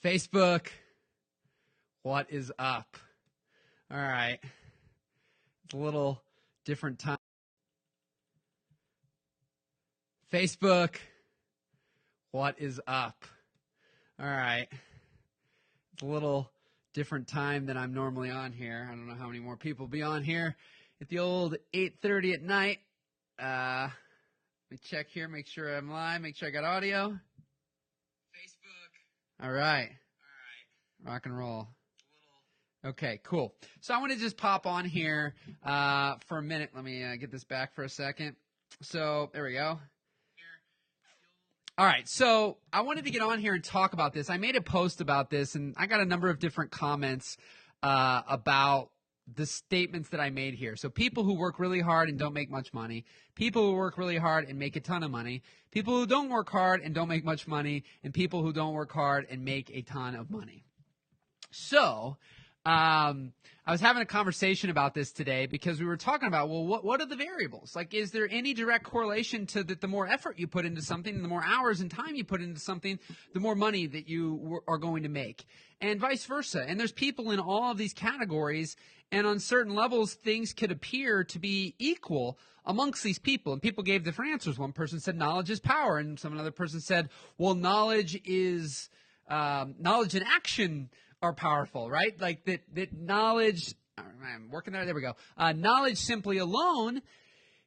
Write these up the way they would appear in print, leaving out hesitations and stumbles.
Facebook, what is up? All right. It's a little different time. Facebook, what is up? All right. It's a little different time than I'm normally on here. I don't know how many more people will be on here at the old 8:30 at night. Let me check here, make sure I'm live, make sure I got audio. Facebook. All right. Rock and roll. Okay, cool. So I want to just pop on here for a minute. Let me get this back for a second. So there we go. All right, so I wanted to get on here and talk about this. I made a post about this, and I got a number of different comments about the statements that I made here. So people who work really hard and don't make much money, people who work really hard and make a ton of money, people who don't work hard and don't make much money, and people who don't work hard and make a ton of money. So I was having a conversation about this today because we were talking about, well, what are the variables? Like, is there any direct correlation to that the more effort you put into something, the more hours and time you put into something, the more money that you are going to make, and vice versa. And there's people in all of these categories, and on certain levels, things could appear to be equal amongst these people. And people gave different answers. One person said knowledge is power, and another person said, well, knowledge and action are powerful, right? Like that knowledge, I'm working there we go. Knowledge simply alone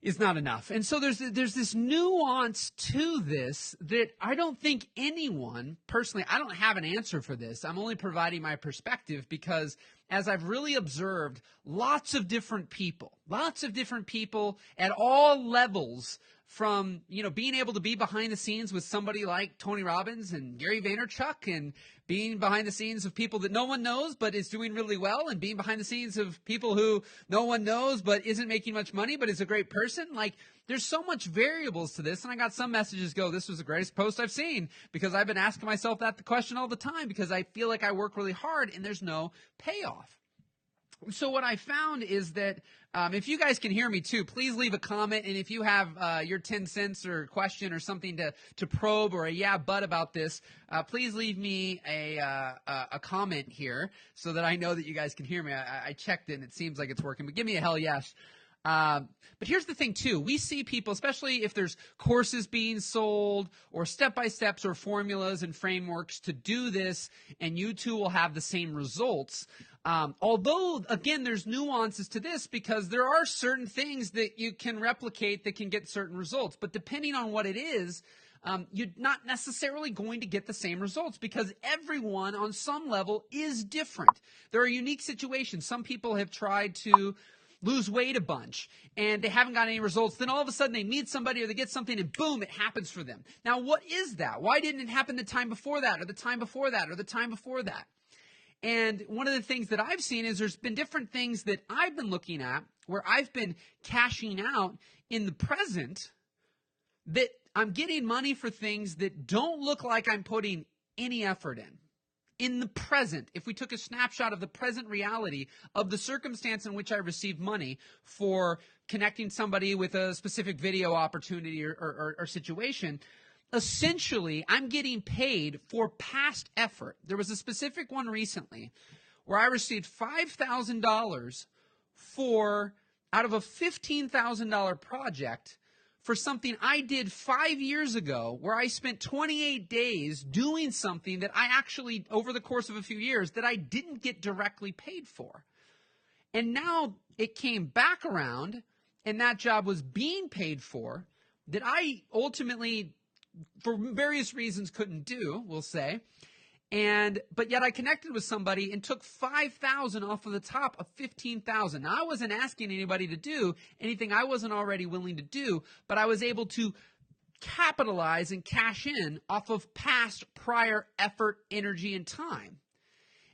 is not enough. And so there's this nuance to this that I don't think anyone, personally, I don't have an answer for this. I'm only providing my perspective because as I've really observed lots of different people at all levels, from, being able to be behind the scenes with somebody like Tony Robbins and Gary Vaynerchuk, and being behind the scenes of people that no one knows but is doing really well, and being behind the scenes of people who no one knows but isn't making much money but is a great person. Like, there's so much variables to this, and I got some messages go, this was the greatest post I've seen, because I've been asking myself that question all the time because I feel like I work really hard and there's no payoff. So what I found is that if you guys can hear me too, please leave a comment. And if you have your 10 cents or question or something to probe or a yeah, but about this, please leave me a comment here so that I know that you guys can hear me. I checked it and it seems like it's working, but give me a hell yes. But here's the thing too. We see people, especially if there's courses being sold or step-by-steps or formulas and frameworks to do this, and you too will have the same results. Although, again, there's nuances to this because there are certain things that you can replicate that can get certain results. But depending on what it is, you're not necessarily going to get the same results because everyone on some level is different. There are unique situations. Some people have tried to lose weight a bunch and they haven't got any results. Then all of a sudden they meet somebody or they get something and boom, it happens for them. Now, what is that? Why didn't it happen the time before that or the time before that or the time before that? And one of the things that I've seen is there's been different things that I've been looking at where I've been cashing out in the present that I'm getting money for things that don't look like I'm putting any effort in the present. If we took a snapshot of the present reality of the circumstance in which I received money for connecting somebody with a specific video opportunity or situation, essentially I'm getting paid for past effort. There was a specific one recently where I received $5,000 out of a $15,000 project for something I did 5 years ago where I spent 28 days doing something that I actually, over the course of a few years, that I didn't get directly paid for. And now it came back around and that job was being paid for that I ultimately, for various reasons, couldn't do, we'll say. But yet I connected with somebody and took $5,000 off of the top of $15,000. Now, I wasn't asking anybody to do anything I wasn't already willing to do, but I was able to capitalize and cash in off of past prior effort, energy, and time.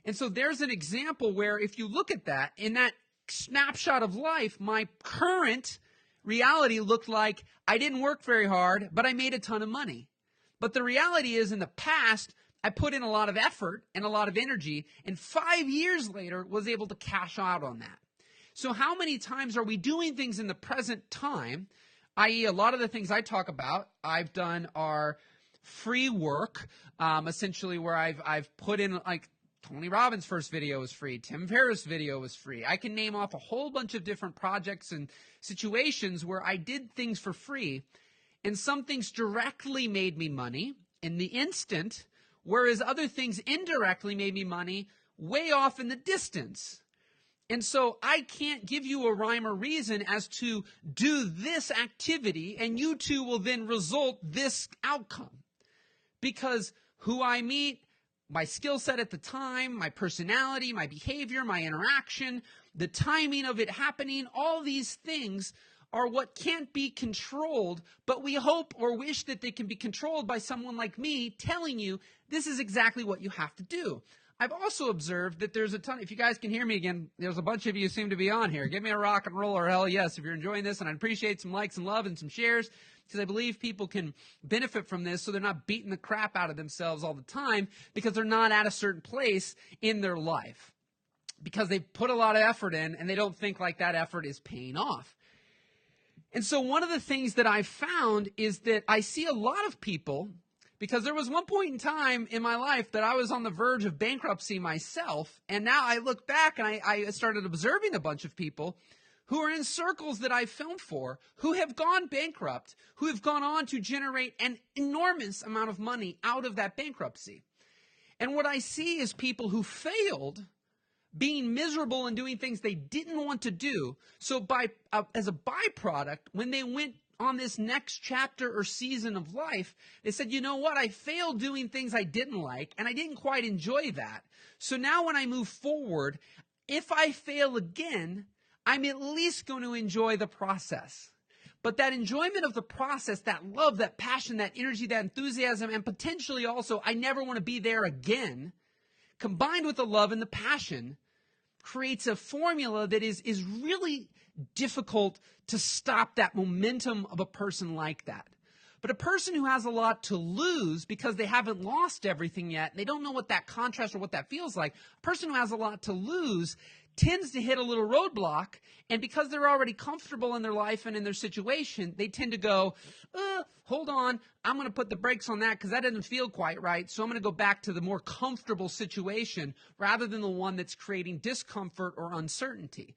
And so there's an example where if you look at that, in that snapshot of life, my current reality looked like I didn't work very hard, but I made a ton of money. But the reality is in the past, I put in a lot of effort and a lot of energy, and 5 years later was able to cash out on that. So how many times are we doing things in the present time, i.e. a lot of the things I talk about, I've done are free work, essentially where I've put in, like, Tony Robbins' first video was free. Tim Ferriss' video was free. I can name off a whole bunch of different projects and situations where I did things for free, and some things directly made me money in the instant, whereas other things indirectly made me money way off in the distance. And so I can't give you a rhyme or reason as to do this activity and you two will then result this outcome. Because who I meet, my skill set at the time, my personality, my behavior, my interaction, the timing of it happening, all these things are what can't be controlled, but we hope or wish that they can be controlled by someone like me telling you this is exactly what you have to do. I've also observed that there's a ton, if you guys can hear me again, there's a bunch of you who seem to be on here. Give me a rock and roll or hell yes if you're enjoying this, and I'd appreciate some likes and love and some shares, because I believe people can benefit from this so they're not beating the crap out of themselves all the time because they're not at a certain place in their life, because they put a lot of effort in and they don't think like that effort is paying off. And so one of the things that I've found is that I see a lot of people, because there was one point in time in my life that I was on the verge of bankruptcy myself, and now I look back and I started observing a bunch of people who are in circles that I've filmed for, who have gone bankrupt, who have gone on to generate an enormous amount of money out of that bankruptcy. And what I see is people who failed being miserable and doing things they didn't want to do. So as a byproduct, when they went on this next chapter or season of life, they said, you know what, I failed doing things I didn't like, and I didn't quite enjoy that. So now when I move forward, if I fail again, I'm at least going to enjoy the process. But that enjoyment of the process, that love, that passion, that energy, that enthusiasm, and potentially also I never want to be there again, combined with the love and the passion, creates a formula that is really difficult to stop that momentum of a person like that. But a person who has a lot to lose because they haven't lost everything yet, they don't know what that contrast or what that feels like, a person who has a lot to lose tends to hit a little roadblock, and because they're already comfortable in their life and in their situation, they tend to go, hold on, I'm going to put the brakes on that because that doesn't feel quite right, so I'm going to go back to the more comfortable situation rather than the one that's creating discomfort or uncertainty.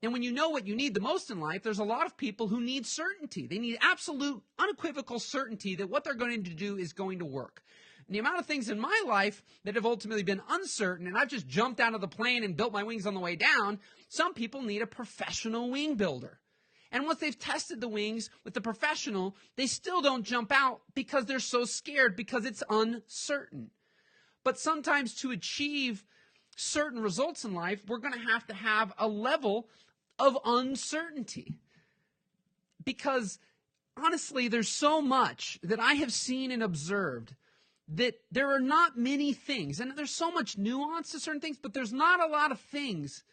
And when you know what you need the most in life, there's a lot of people who need certainty. They need absolute, unequivocal certainty that what they're going to do is going to work. And the amount of things in my life that have ultimately been uncertain, and I've just jumped out of the plane and built my wings on the way down, some people need a professional wing builder. And once they've tested the wings with the professional, they still don't jump out because they're so scared because it's uncertain. But sometimes to achieve certain results in life, we're going to have a level of uncertainty. Because honestly, there's so much that I have seen and observed that there are not many things, and there's so much nuance to certain things, but there's not a lot of things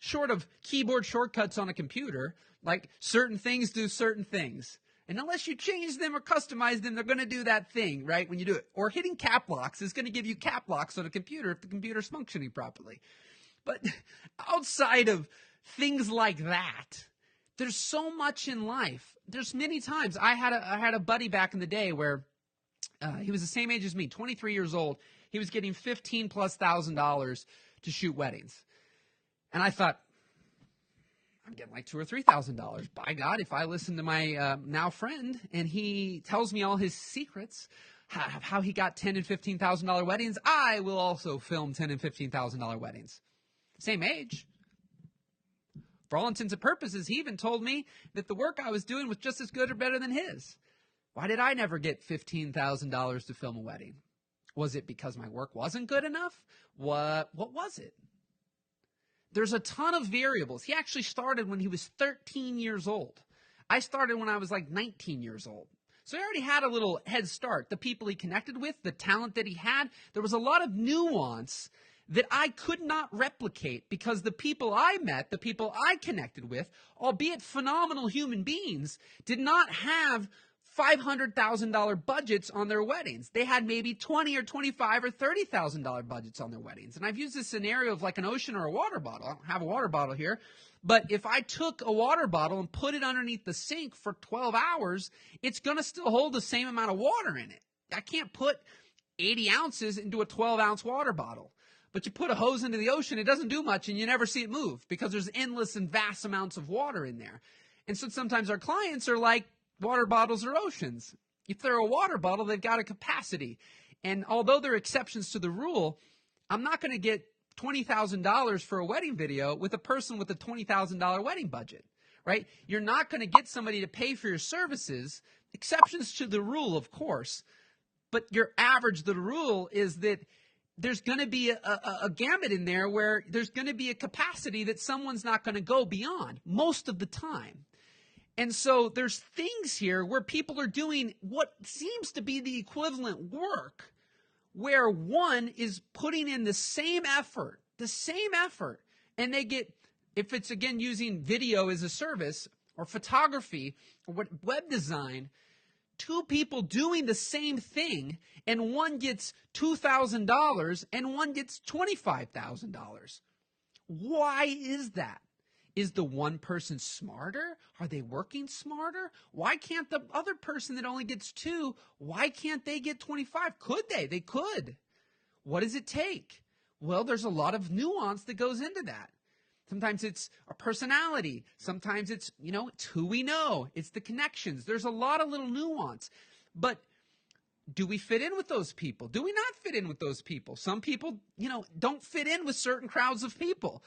short of keyboard shortcuts on a computer, like certain things do certain things. And unless you change them or customize them, they're going to do that thing, right, when you do it. Or hitting cap locks is going to give you cap locks on a computer if the computer's functioning properly. But outside of things like that, there's so much in life. There's many times. I had a buddy back in the day where he was the same age as me, 23 years old. He was getting $15,000+ to shoot weddings. And I thought, I'm getting like $2,000 or $3,000. By God, if I listen to my now friend and he tells me all his secrets, how he got $10,000 and $15,000 weddings, I will also film $10,000 and $15,000 weddings. Same age. For all intents and purposes, he even told me that the work I was doing was just as good or better than his. Why did I never get $15,000 to film a wedding? Was it because my work wasn't good enough? What was it? There's a ton of variables. He actually started when he was 13 years old. I started when I was like 19 years old. So he already had a little head start. The people he connected with, the talent that he had, there was a lot of nuance that I could not replicate because the people I met, the people I connected with, albeit phenomenal human beings, did not have $500,000 budgets on their weddings. They had maybe $20,000 or $25,000 or $30,000 budgets on their weddings. And I've used this scenario of like an ocean or a water bottle. I don't have a water bottle here. But if I took a water bottle and put it underneath the sink for 12 hours, it's going to still hold the same amount of water in it. I can't put 80 ounces into a 12-ounce water bottle. But you put a hose into the ocean, it doesn't do much, and you never see it move because there's endless and vast amounts of water in there. And so sometimes our clients are like water bottles or oceans. If they're a water bottle, they've got a capacity. And although there are exceptions to the rule, I'm not going to get $20,000 for a wedding video with a person with a $20,000 wedding budget, right? You're not going to get somebody to pay for your services, exceptions to the rule, of course. But your average, the rule is that there's going to be a gamut in there where there's going to be a capacity that someone's not going to go beyond most of the time. And so there's things here where people are doing what seems to be the equivalent work, where one is putting in the same effort, and they get, if it's again using video as a service or photography or web design, two people doing the same thing, and one gets $2,000 and one gets $25,000. Why is that? Is the one person smarter? Are they working smarter? Why can't the other person that only gets 2, why can't they get 25? Could they? They could. What does it take? Well, there's a lot of nuance that goes into that. Sometimes it's a personality. Sometimes it's, it's who we know. It's the connections. There's a lot of little nuance. But do we fit in with those people? Do we not fit in with those people? Some people, don't fit in with certain crowds of people.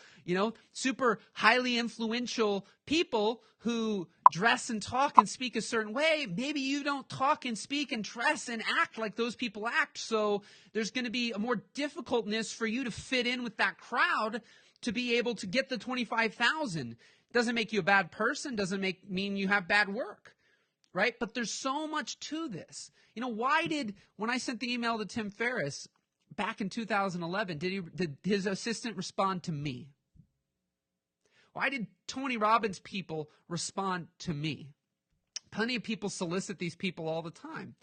Super highly influential people who dress and talk and speak a certain way. Maybe you don't talk and speak and dress and act like those people act. So there's going to be a more difficultness for you to fit in with that crowd to be able to get the 25,000. Doesn't make you a bad person, doesn't mean you have bad work, right? But there's so much to this. When I sent the email to Tim Ferriss back in 2011, did his assistant respond to me? Why did Tony Robbins people respond to me? Plenty of people solicit these people all the time.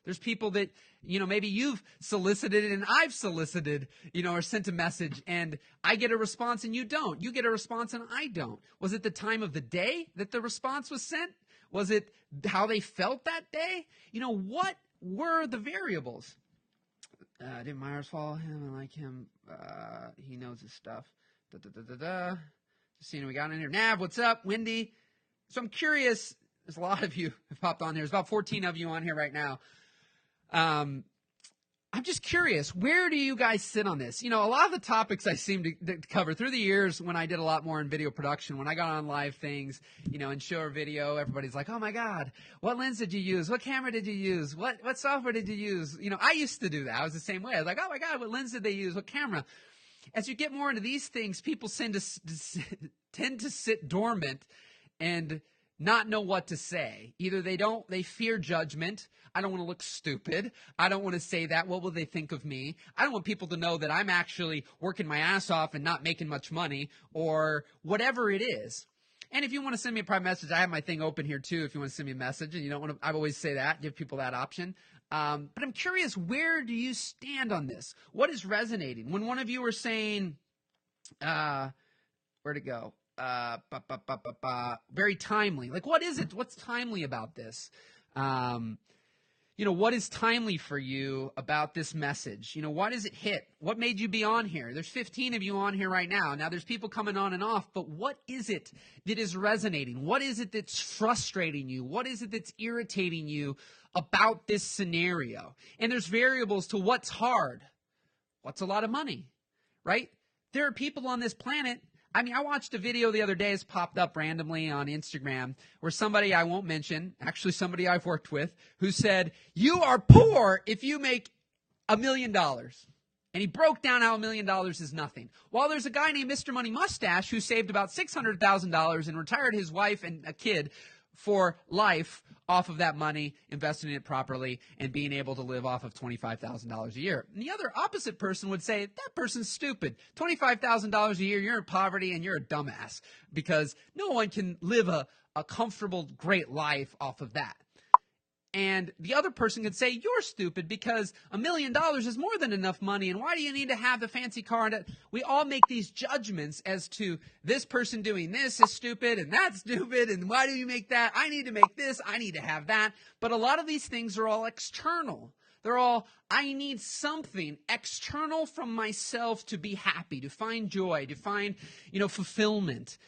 There's people that, maybe you've solicited and I've solicited, or sent a message and I get a response and you don't. You get a response and I don't. Was it the time of the day that the response was sent? Was it how they felt that day? What were the variables? Did Myers follow him? I like him. He knows his stuff. Just seeing what we got in here. Nav, what's up? Wendy. So I'm curious. There's a lot of you have popped on here. There's about 14 of you on here right now. I'm just curious, where do you guys sit on this? A lot of the topics I seem to cover through the years when I did a lot more in video production, when I got on live things, and show a video, everybody's like, oh my God, what lens did you use? What camera did you use? What software did you use? I used to do that. I was the same way. I was like, oh my God, what lens did they use? What camera? As you get more into these things, people tend to sit dormant and not know what to say. Either they fear judgment. I don't want to look stupid. I don't want to say that. What will they think of me? I don't want people to know that I'm actually working my ass off and not making much money or whatever it is. And if you want to send me a private message, I have my thing open here too. If you want to send me a message and you don't want to, I always say that, give people that option. But I'm curious, where do you stand on this? What is resonating? When one of you were saying, where'd it go? Very timely. Like, what is it? What's timely about this? What is timely for you about this message? Why does it hit? What made you be on here? There's 15 of you on here right now. Now, there's people coming on and off, but what is it that is resonating? What is it that's frustrating you? What is it that's irritating you about this scenario? And there's variables to what's hard. What's a lot of money, right? There are people on this planet. I watched a video the other day, it's popped up randomly on Instagram, where somebody I won't mention, actually somebody I've worked with, who said, you are poor if you make $1 million. And he broke down how $1 million is nothing. While there's a guy named Mr. Money Mustache who saved about $600,000 and retired his wife and a kid for life off of that money, investing it properly, and being able to live off of $25,000 a year. And the other opposite person would say, that person's stupid. $25,000 a year, you're in poverty, and you're a dumbass because no one can live a comfortable, great life off of that. And the other person could say, you're stupid because $1 million is more than enough money, and why do you need to have the fancy car? And we all make these judgments as to this person doing this is stupid, and that's stupid, and why do you make that? I need to make this, I need to have that. But a lot of these things are all external. They're all, I need something external from myself to be happy, to find joy, to find, fulfillment.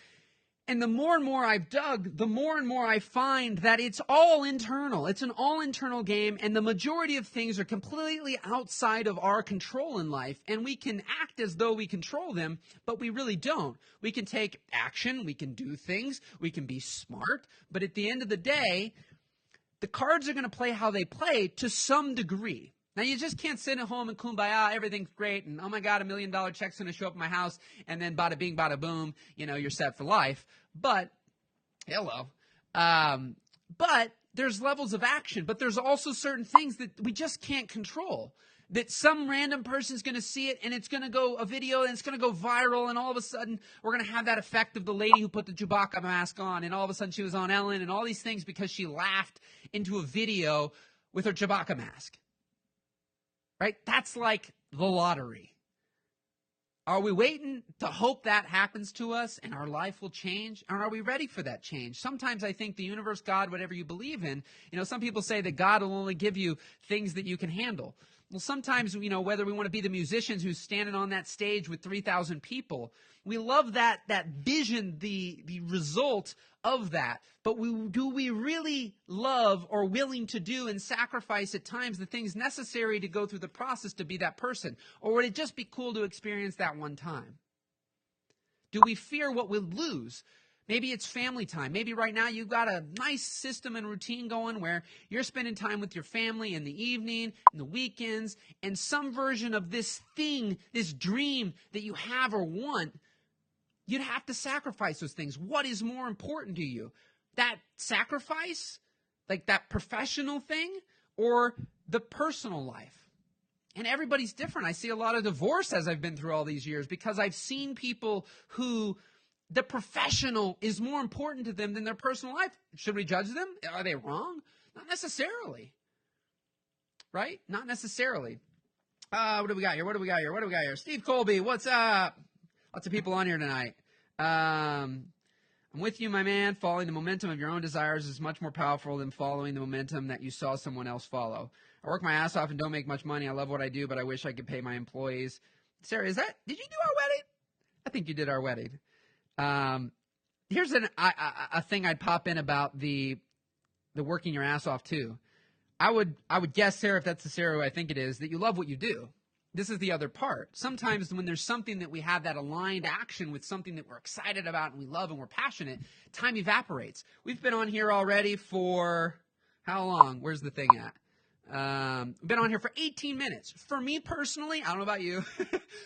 And the more and more I've dug, the more and more I find that it's all internal. It's an all internal game, and the majority of things are completely outside of our control in life. And we can act as though we control them, but we really don't. We can take action, we can do things, we can be smart, but at the end of the day, the cards are going to play how they play to some degree. Now, you just can't sit at home and kumbaya, everything's great, and oh my God, $1 million check's going to show up at my house, and then bada bing, bada boom, you're set for life. But, hello. But there's levels of action, but there's also certain things that we just can't control. That some random person's going to see it, and it's going to go a video, and it's going to go viral, and all of a sudden, we're going to have that effect of the lady who put the Chewbacca mask on, and all of a sudden she was on Ellen, and all these things because she laughed into a video with her Chewbacca mask. Right? That's like the lottery. Are we waiting to hope that happens to us and our life will change? Or are we ready for that change? Sometimes I think the universe, God, whatever you believe in, some people say that God will only give you things that you can handle. Well, sometimes, whether we want to be the musicians who's standing on that stage with 3,000 people, we love that vision, the result of that. But do we really love or willing to do and sacrifice at times the things necessary to go through the process to be that person? Or would it just be cool to experience that one time? Do we fear what we'll lose? Maybe it's family time. Maybe right now you've got a nice system and routine going where you're spending time with your family in the evening, in the weekends, and some version of this thing, this dream that you have or want, you'd have to sacrifice those things. What is more important to you? That sacrifice, like that professional thing, or the personal life? And everybody's different. I see a lot of divorce as I've been through all these years because I've seen people who the professional is more important to them than their personal life. Should we judge them? Are they wrong? Not necessarily. Right? Not necessarily. What do we got here? Steve Colby, what's up? Lots of people on here tonight. I'm with you, my man. Following the momentum of your own desires is much more powerful than following the momentum that you saw someone else follow. I work my ass off and don't make much money. I love what I do, but I wish I could pay my employees. Sarah, did you do our wedding? I think you did our wedding. Here's a thing I'd pop in about the working your ass off too. I would guess, Sarah, if that's the Sarah who I think it is, that you love what you do. This is the other part. Sometimes when there's something that we have that aligned action with something that we're excited about and we love and we're passionate, time evaporates. We've been on here already for how long? Where's the thing at? Been on here for 18 minutes. For me personally, I don't know about you,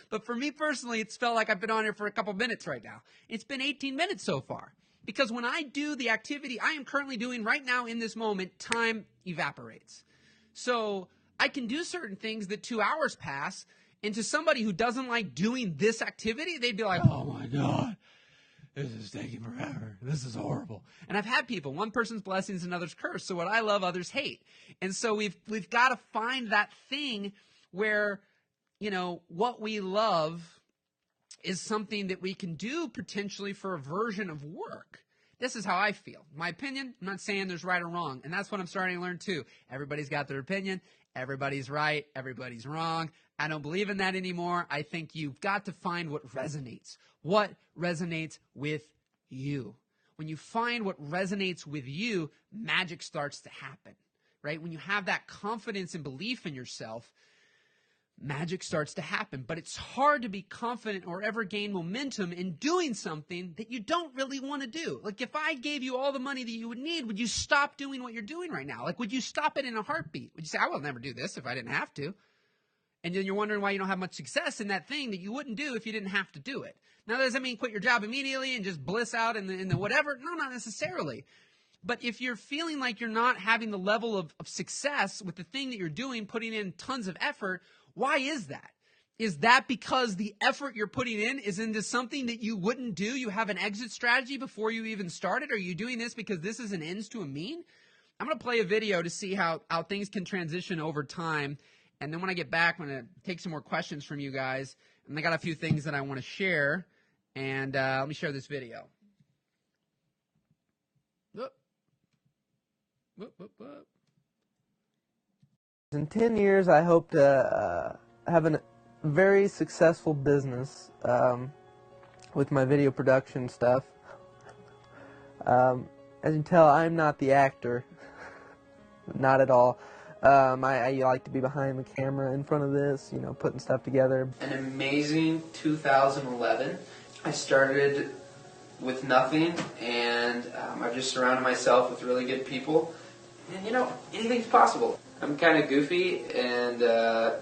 but for me personally, it's felt like I've been on here for a couple minutes right now. It's been 18 minutes so far. Because when I do the activity I am currently doing right now in this moment, time evaporates. So I can do certain things that 2 hours pass, and to somebody who doesn't like doing this activity, they'd be like, oh my God, this is taking forever. This is horrible. And I've had people, one person's blessing is another's curse. So what I love, others hate. And so we've got to find that thing where, what we love is something that we can do potentially for a version of work. This is how I feel. My opinion, I'm not saying there's right or wrong. And that's what I'm starting to learn too. Everybody's got their opinion. Everybody's right. Everybody's wrong. I don't believe in that anymore. I think you've got to find what resonates. What resonates with you? When you find what resonates with you, magic starts to happen, right? When you have that confidence and belief in yourself, magic starts to happen. But it's hard to be confident or ever gain momentum in doing something that you don't really want to do. Like if I gave you all the money that you would need, would you stop doing what you're doing right now? Like would you stop it in a heartbeat? Would you say, I will never do this if I didn't have to? And then you're wondering why you don't have much success in that thing that you wouldn't do if you didn't have to do it. Now, does that mean quit your job immediately and just bliss out in the whatever? No, not necessarily. But if you're feeling like you're not having the level of success with the thing that you're doing, putting in tons of effort, why is that? Is that because the effort you're putting in is into something that you wouldn't do? You have an exit strategy before you even started? Are you doing this because this is an ends to a mean? I'm going to play a video to see how things can transition over time. And then when I get back, I'm going to take some more questions from you guys. And I got a few things that I want to share. And let me share this video. Whoop. Whoop, whoop, whoop. In 10 years, I hope to have a very successful business with my video production stuff. As you can tell, I'm not the actor. Not at all. I like to be behind the camera in front of this, you know, putting stuff together. An amazing 2011. I started with nothing, and I've just surrounded myself with really good people. And, you know, anything's possible. I'm kind of goofy and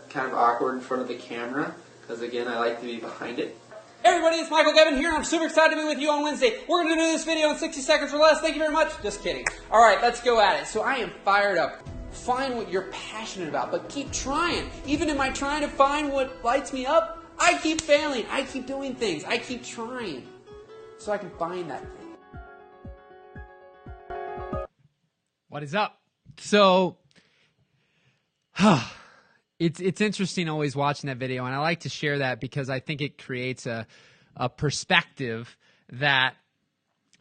kind of awkward in front of the camera because, again, I like to be behind it. Hey everybody, it's Michael Gavin here, and I'm super excited to be with you on Wednesday. We're going to do this video in 60 seconds or less. Thank you very much. Just kidding. All right, let's go at it. So I am fired up. Find what you're passionate about, but keep trying. Even in my trying to find what lights me up, I keep failing. I keep doing things. I keep trying so I can find that thing. What is up? So, it's interesting always watching that video, and I like to share that because I think it creates a perspective that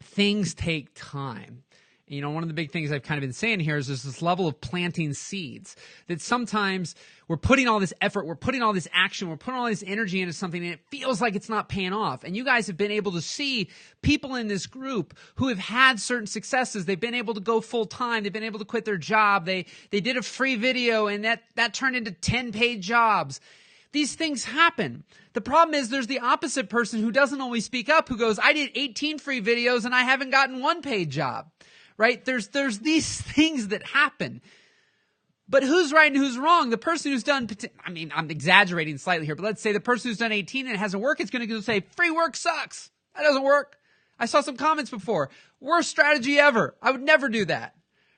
things take time. You know, one of the big things I've kind of been saying here is there's this level of planting seeds that sometimes we're putting all this effort, we're putting all this action, we're putting all this energy into something, and it feels like it's not paying off. And you guys have been able to see people in this group who have had certain successes. They've been able to go full time. They've been able to quit their job. They did a free video, and that turned into 10 paid jobs. These things happen. The problem is there's the opposite person who doesn't always speak up, who goes, I did 18 free videos and I haven't gotten one paid job. Right? There's these things that happen. But who's right and who's wrong? The person who's done, I mean, I'm exaggerating slightly here, but let's say the person who's done 18 and it hasn't worked, it's going to say, free work sucks. That doesn't work. I saw some comments before. Worst strategy ever. I would never do that.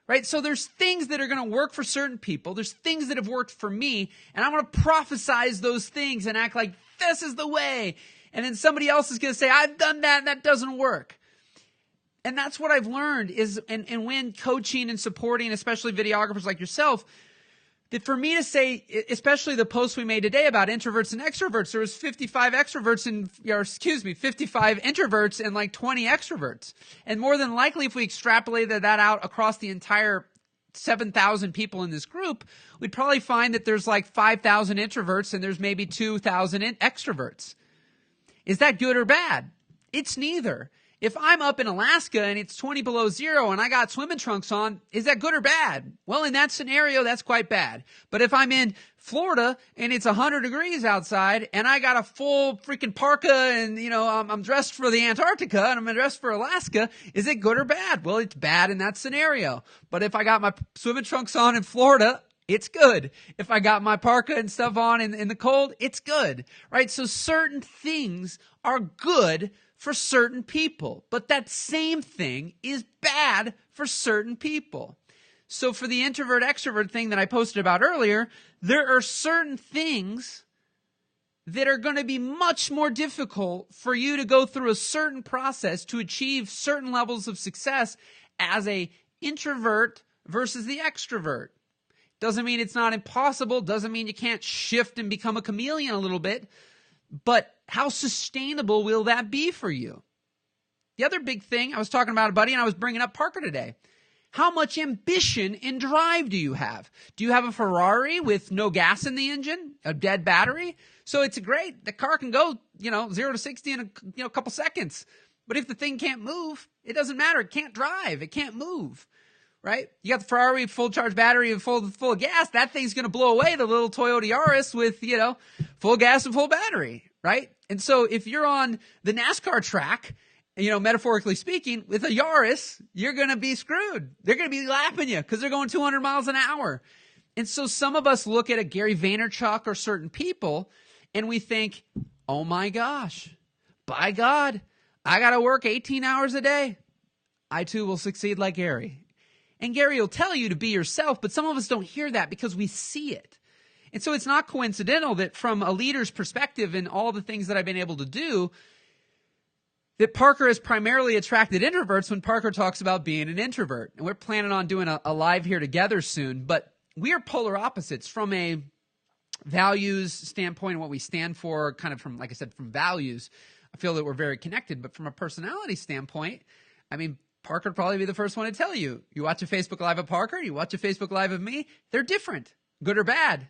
Right? So there's things that are going to work for certain people. There's things that have worked for me, and I'm going to prophesize those things and act like this is the way. And then somebody else is going to say, I've done that and that doesn't work. And that's what I've learned is, and when coaching and supporting, especially videographers like yourself, that for me to say, especially the post we made today about introverts and extroverts, there was 55 extroverts and, 55 introverts and like 20 extroverts. And more than likely, if we extrapolated that out across the entire 7,000 people in this group, we'd probably find that there's like 5,000 introverts and there's maybe 2,000 extroverts. Is that good or bad? It's neither. If I'm up in Alaska and it's 20 below zero and I got swimming trunks on, is that good or bad? Well, in that scenario, that's quite bad. But if I'm in Florida and it's 100 degrees outside and I got a full freaking parka and, you know, I'm dressed for the Antarctica and I'm dressed for Alaska, is it good or bad? Well, it's bad in that scenario. But if I got my swimming trunks on in Florida, it's good. If I got my parka and stuff on in the cold, it's good, right? So certain things are good for certain people, but that same thing is bad for certain people. So for the introvert extrovert thing that I posted about earlier, there are certain things that are going to be much more difficult for you to go through a certain process to achieve certain levels of success as a introvert versus the extrovert. Doesn't mean it's not impossible, doesn't mean you can't shift and become a chameleon a little bit, but how sustainable will that be for you? The other big thing, I was talking about a buddy and I was bringing up Parker today. How much ambition and drive do you have? Do you have a Ferrari with no gas in the engine, a dead battery? So it's great. The car can go, 0 to 60 in a couple seconds. But if the thing can't move, it doesn't matter. It can't drive. It can't move. Right? You got the Ferrari with full charge battery and full of gas. That thing's going to blow away the little Toyota Yaris with, full gas and full battery. Right? And so if you're on the NASCAR track, metaphorically speaking, with a Yaris, you're going to be screwed. They're going to be lapping you because they're going 200 miles an hour. And so some of us look at a Gary Vaynerchuk or certain people and we think, oh my gosh, by God, I got to work 18 hours a day. I too will succeed like Gary. And Gary will tell you to be yourself, but some of us don't hear that because we see it. And so it's not coincidental that from a leader's perspective and all the things that I've been able to do, that Parker has primarily attracted introverts when Parker talks about being an introvert. And we're planning on doing a live here together soon, but we are polar opposites from a values standpoint and what we stand for, kind of from, like I said, from values. I feel that we're very connected, but from a personality standpoint, Parker would probably be the first one to tell you. You watch a Facebook Live of Parker, you watch a Facebook Live of me, they're different. good or bad.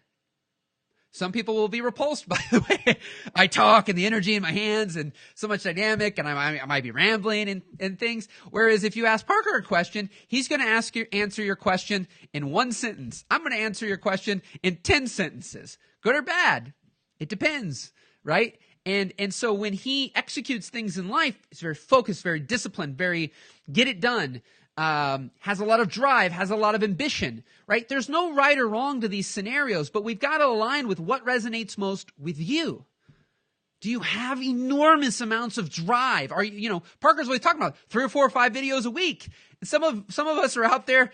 Some people will be repulsed by the way I talk and the energy in my hands and so much dynamic, and I might be rambling and things. Whereas if you ask Parker a question, he's going to answer your question in one sentence. I'm going to answer your question in 10 sentences. Good or bad? It depends, right? And so when he executes things in life, he's very focused, very disciplined, very get it done. Has a lot of drive, has a lot of ambition, right? There's no right or wrong to these scenarios, but we've got to align with what resonates most with you. Do you have enormous amounts of drive? Are you, Parker's always talking about 3 or 4 or 5 videos a week. And some of us are out there,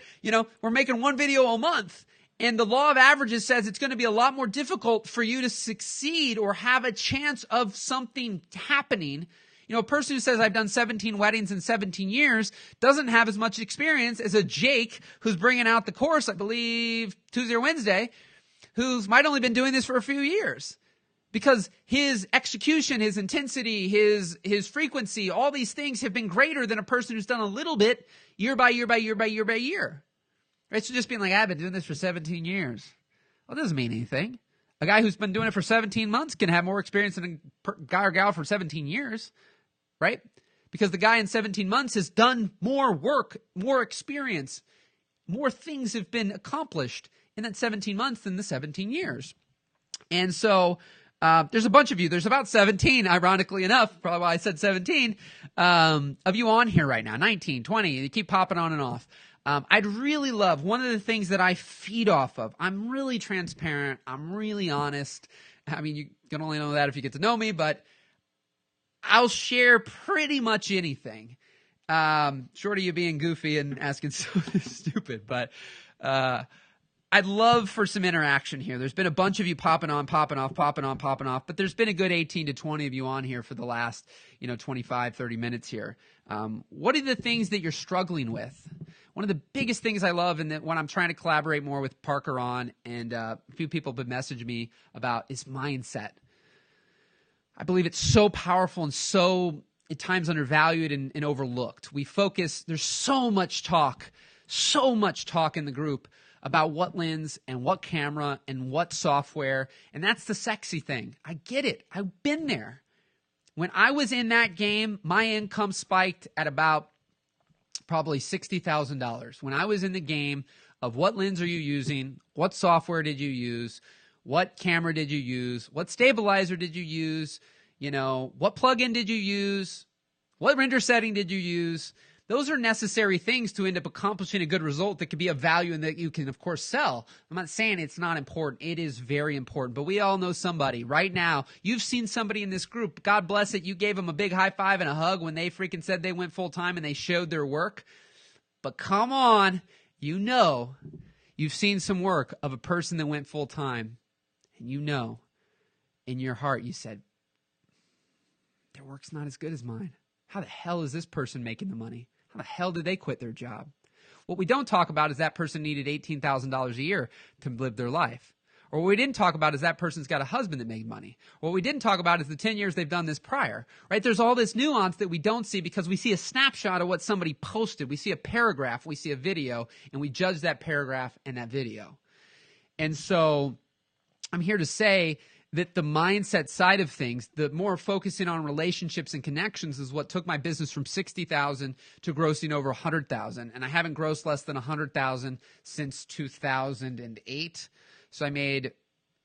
we're making 1 video a month. And the law of averages says it's going to be a lot more difficult for you to succeed or have a chance of something happening. A person who says I've done 17 weddings in 17 years doesn't have as much experience as a Jake who's bringing out the course, I believe, Tuesday or Wednesday, who's might only been doing this for a few years. Because his execution, his intensity, his frequency, all these things have been greater than a person who's done a little bit year by year by year by year by year. Right? So just being like, I've been doing this for 17 years. Well, it doesn't mean anything. A guy who's been doing it for 17 months can have more experience than a guy or gal for 17 years. Right? Because the guy in 17 months has done more work, more experience, more things have been accomplished in that 17 months than the 17 years. And so there's a bunch of you. There's about 17, ironically enough, probably why I said 17, of you on here right now, 19, 20. You keep popping on and off. I'd really love, one of the things that I feed off of, I'm really transparent. I'm really honest. I mean, you can only know that if you get to know me, but I'll share pretty much anything, short of you being goofy and asking something stupid. But I'd love for some interaction here. There's been a bunch of you popping on, popping off, popping on, popping off. But there's been a good 18 to 20 of you on here for the last 25, 30 minutes here. What are the things that you're struggling with? One of the biggest things I love, and that when I'm trying to collaborate more with Parker on, and a few people have been messaging me about, is mindset. I believe it's so powerful and so at times undervalued and overlooked. We focus, there's so much talk in the group about what lens and what camera and what software, and that's the sexy thing. I get it. I've been there. When I was in that game, my income spiked at about probably $60,000. When I was in the game of what lens are you using, what software did you use, what camera did you use? What stabilizer did you use? What plugin did you use? What render setting did you use? Those are necessary things to end up accomplishing a good result that could be of value and that you can, of course, sell. I'm not saying it's not important. It is very important. But we all know somebody right now. You've seen somebody in this group. God bless it. You gave them a big high five and a hug when they freaking said they went full time and they showed their work. But come on, you've seen some work of a person that went full time. And in your heart, you said, their work's not as good as mine. How the hell is this person making the money? How the hell did they quit their job? What we don't talk about is that person needed $18,000 a year to live their life. Or what we didn't talk about is that person's got a husband that made money. What we didn't talk about is the 10 years they've done this prior, right? There's all this nuance that we don't see because we see a snapshot of what somebody posted. We see a paragraph, we see a video, and we judge that paragraph and that video. And so I'm here to say that the mindset side of things, the more focusing on relationships and connections, is what took my business from 60,000 to grossing over 100,000. And I haven't grossed less than 100,000 since 2008. So I made,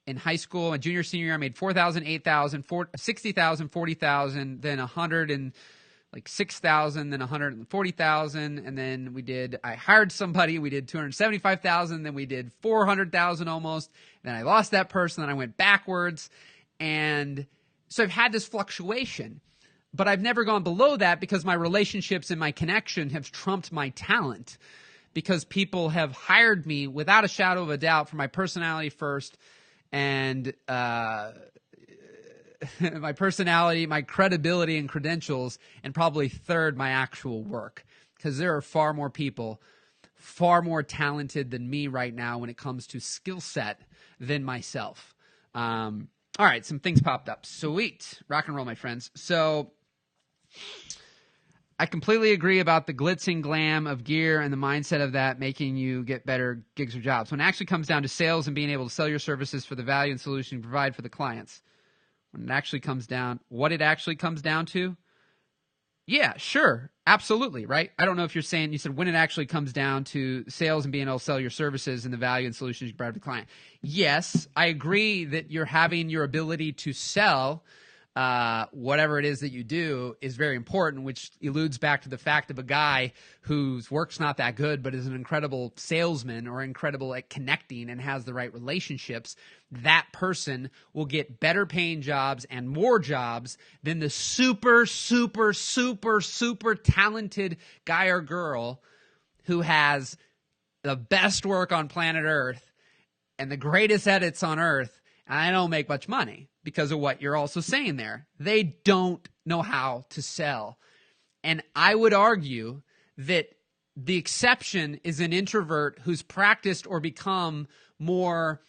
in high school, my junior, senior year, I made 4,000, 8,000, 60,000, 40,000, then 100 and like 6,000, then 140,000, and then I hired somebody, we did 275,000, then we did 400,000 almost, then I lost that person, then I went backwards, and so I've had this fluctuation, but I've never gone below that because my relationships and my connection have trumped my talent, because people have hired me without a shadow of a doubt for my personality first, and my personality, my credibility and credentials, and probably third, my actual work. Because there are far more people, far more talented than me right now when it comes to skill set than myself. All right, some things popped up. Sweet. Rock and roll, my friends. So I completely agree about the glitz and glam of gear and the mindset of that making you get better gigs or jobs. When it actually comes down to sales and being able to sell your services for the value and solution you provide for the clients, when it actually comes down, what it actually comes down to, yeah, sure, absolutely, right? I don't know if you're saying, you said when it actually comes down to sales and being able to sell your services and the value and solutions you provide for the client. Yes, I agree that you're having your ability to sell whatever it is that you do is very important, which alludes back to the fact of a guy whose work's not that good, but is an incredible salesman or incredible at connecting and has the right relationships. That person will get better paying jobs and more jobs than the super, super, super, super talented guy or girl who has the best work on planet Earth and the greatest edits on Earth, and I don't make much money. Because of what you're also saying there. They don't know how to sell. And I would argue that the exception is an introvert who's practiced or become more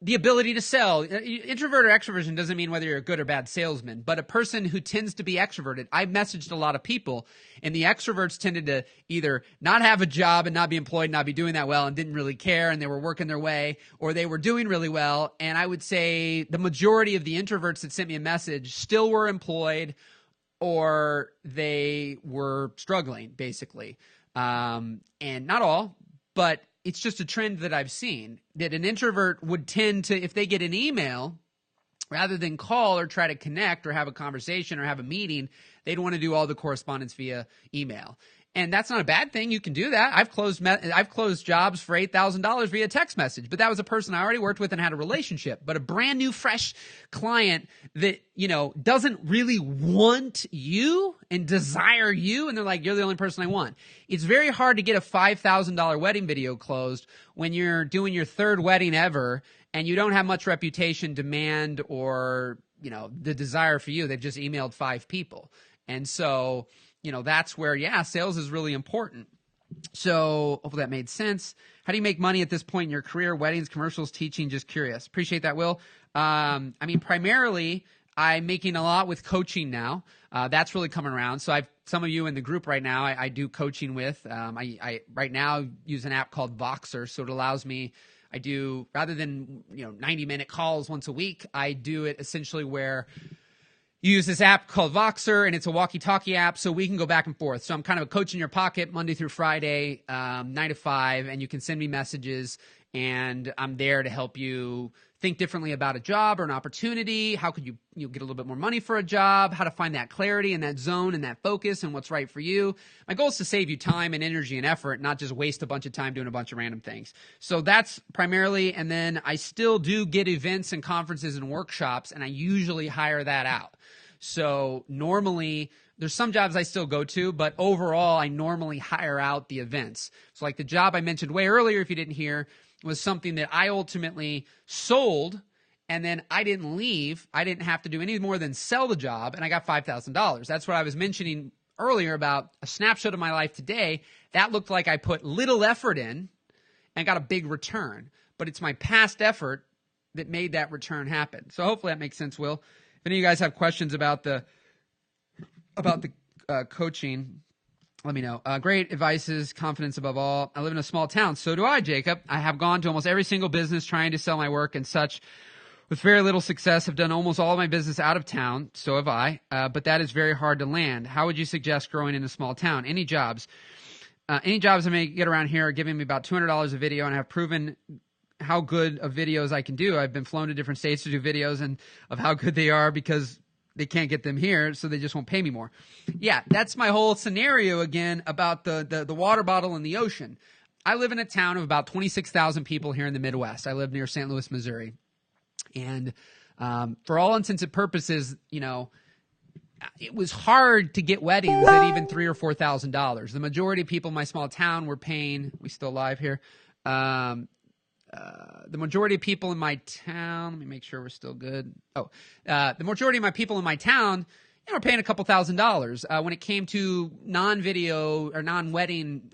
the ability to sell. Introvert or extroversion doesn't mean whether you're a good or bad salesman, but a person who tends to be extroverted. I've messaged a lot of people, and the extroverts tended to either not have a job and not be employed, not be doing that well, and didn't really care, and they were working their way, or they were doing really well. And I would say the majority of the introverts that sent me a message still were employed, or they were struggling, basically. And not all, but it's just a trend that I've seen, that an introvert would tend to, if they get an email, rather than call or try to connect or have a conversation or have a meeting, they'd want to do all the correspondence via email. And that's not a bad thing. You can do that. I've closed jobs for $8,000 via text message, but that was a person I already worked with and had a relationship. But a brand new, fresh client that, doesn't really want you and desire you, and they're like, you're the only person I want. It's very hard to get a $5,000 wedding video closed when you're doing your third wedding ever and you don't have much reputation, demand, or, the desire for you. They've just emailed 5 people. And so, that's where, sales is really important. So hopefully that made sense. How do you make money at this point in your career? Weddings, commercials, teaching, just curious. Appreciate that, Will. Primarily, I'm making a lot with coaching now. That's really coming around. So some of you in the group right now, I do coaching with. I right now use an app called Voxer. So it allows me, I do, rather than 90-minute calls once a week, I do it essentially where you use this app called Voxer, and it's a walkie-talkie app, so we can go back and forth. So I'm kind of a coach in your pocket Monday through Friday, 9 to 5, and you can send me messages, and I'm there to help you think differently about a job or an opportunity. How could you get a little bit more money for a job? How to find that clarity and that zone and that focus and what's right for you. My goal is to save you time and energy and effort, not just waste a bunch of time doing a bunch of random things. So that's primarily, and then I still do get events and conferences and workshops, and I usually hire that out. So normally, there's some jobs I still go to, but overall, I normally hire out the events. So like the job I mentioned way earlier, if you didn't hear, was something that I ultimately sold, and then I didn't leave. I didn't have to do any more than sell the job, and I got $5,000. That's what I was mentioning earlier about a snapshot of my life today. That looked like I put little effort in and got a big return, but it's my past effort that made that return happen. So hopefully that makes sense, Will. If any of you guys have questions about the coaching, let me know. Great advices, confidence above all. I live in a small town. So do I, Jacob. I have gone to almost every single business trying to sell my work and such with very little success. Have done almost all of my business out of town. So have I. But that is very hard to land. How would you suggest growing in a small town? Any jobs? Any jobs I may get around here are giving me about $200 a video, and have proven how good of videos I can do. I've been flown to different states to do videos and of how good they are because they can't get them here, so they just won't pay me more. Yeah, that's my whole scenario again about the water bottle in the ocean. I live in a town of about 26,000 people here in the Midwest. I live near St. Louis, Missouri. And for all intents and purposes, it was hard to get weddings at even $3,000 or $4,000. The majority of people in my small town were paying, we still live here, the majority of people in my town, let me make sure we're still good. The majority of my people in my town, were paying a couple $1,000s. When it came to non-video or non-wedding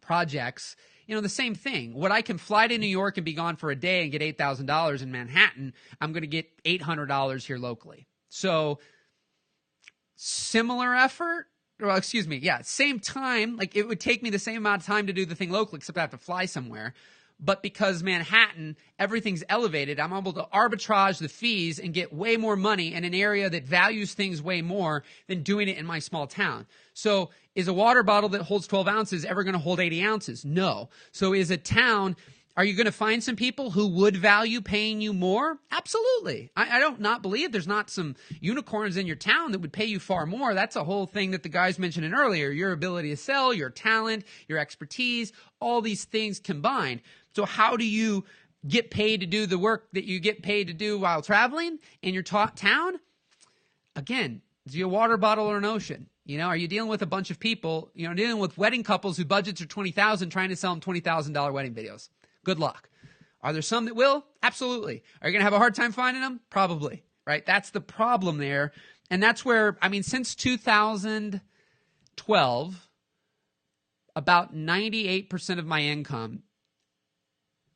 projects, the same thing. What I can fly to New York and be gone for a day and get $8,000 in Manhattan, I'm going to get $800 here locally. So similar effort, well, excuse me, yeah, same time, like it would take me the same amount of time to do the thing locally, except I have to fly somewhere. But because Manhattan, everything's elevated, I'm able to arbitrage the fees and get way more money in an area that values things way more than doing it in my small town. So is a water bottle that holds 12 ounces ever going to hold 80 ounces? No. So is a town, are you going to find some people who would value paying you more? Absolutely. I don't not believe there's not some unicorns in your town that would pay you far more. That's a whole thing that the guys mentioned earlier. Your ability to sell, your talent, your expertise, all these things combined. So how do you get paid to do the work that you get paid to do while traveling in your town? Again, is it a water bottle or an ocean? You know, are you dealing with a bunch of people, you know, dealing with wedding couples whose budgets are $20,000 trying to sell them $20,000 wedding videos? Good luck. Are there some that will? Absolutely. Are you going to have a hard time finding them? Probably, right? That's the problem there. And that's where, I mean, since 2012, about 98% of my income,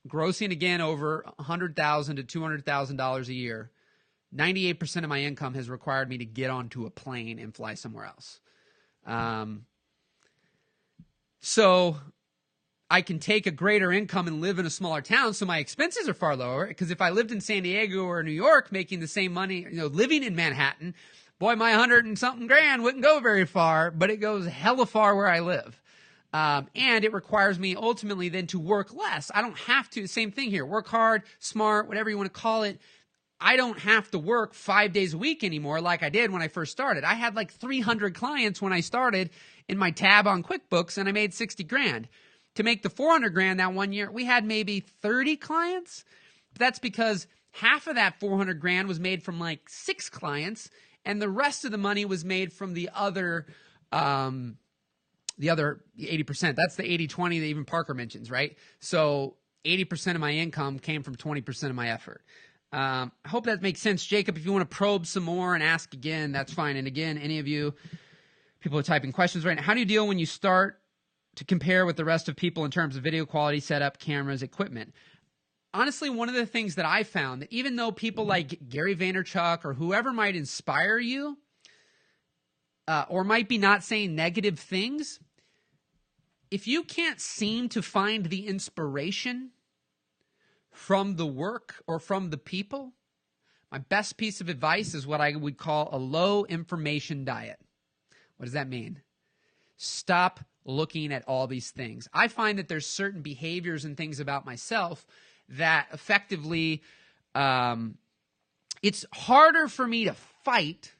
grossing again over $100,000 to $200,000 a year, 98% of my income has required me to get onto a plane and fly somewhere else. So I can take a greater income and live in a smaller town, so my expenses are far lower. Because if I lived in San Diego or New York making the same money, you know, living in Manhattan, boy, my 100 and something grand wouldn't go very far, but it goes hella far where I live. And it requires me ultimately then to work less. I don't have to, same thing here, work hard, smart, whatever you want to call it. I don't have to work 5 days a week anymore like I did when I first started. I had like 300 clients when I started in my tab on QuickBooks, and I made 60 grand. To make the 400 grand that 1 year, we had maybe 30 clients. But that's because half of that 400 grand was made from like 6 clients, and the rest of the money was made from the other 80%. That's the 80-20 that even Parker mentions, right? So 80% of my income came from 20% of my effort. I hope that makes sense. Jacob, if you want to probe some more and ask again, that's fine. And again, any of you, people are typing questions right now. How do you deal when you start to compare with the rest of people in terms of video quality, setup, cameras, equipment? Honestly, one of the things that I found, that even though people like Gary Vaynerchuk or whoever might inspire you, or might be not saying negative things, if you can't seem to find the inspiration from the work or from the people, my best piece of advice is what I would call a low information diet. What does that mean? Stop looking at all these things. I find that there's certain behaviors and things about myself that effectively, it's harder for me to fight.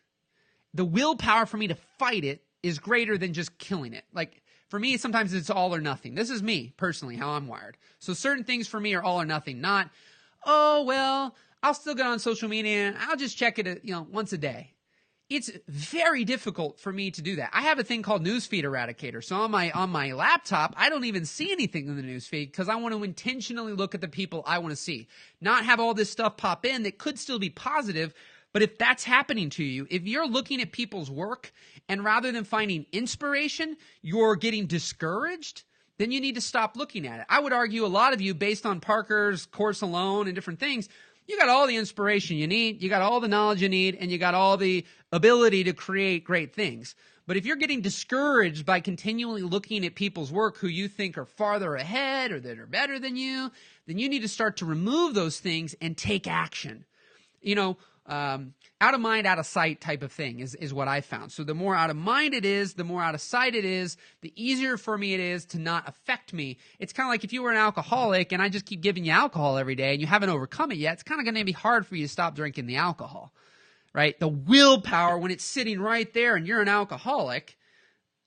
The willpower for me to fight it is greater than just killing it. Like, for me, sometimes it's all or nothing. This is me, personally, how I'm wired. So certain things for me are all or nothing, not, oh, well, I'll still get on social media and I'll just check it, once a day. It's very difficult for me to do that. I have a thing called Newsfeed Eradicator. So on my laptop, I don't even see anything in the newsfeed because I want to intentionally look at the people I want to see. Not have all this stuff pop in that could still be positive. But if that's happening to you, if you're looking at people's work and rather than finding inspiration, you're getting discouraged, then you need to stop looking at it. I would argue a lot of you, based on Parker's course alone and different things, you got all the inspiration you need, you got all the knowledge you need, and you got all the ability to create great things. But if you're getting discouraged by continually looking at people's work who you think are farther ahead or that are better than you, then you need to start to remove those things and take action. Out of mind, out of sight type of thing is what I found. So the more out of mind it is, the more out of sight it is, the easier for me it is to not affect me. It's kind of like if you were an alcoholic and I just keep giving you alcohol every day and you haven't overcome it yet, it's kind of going to be hard for you to stop drinking the alcohol, right? The willpower, when it's sitting right there and you're an alcoholic,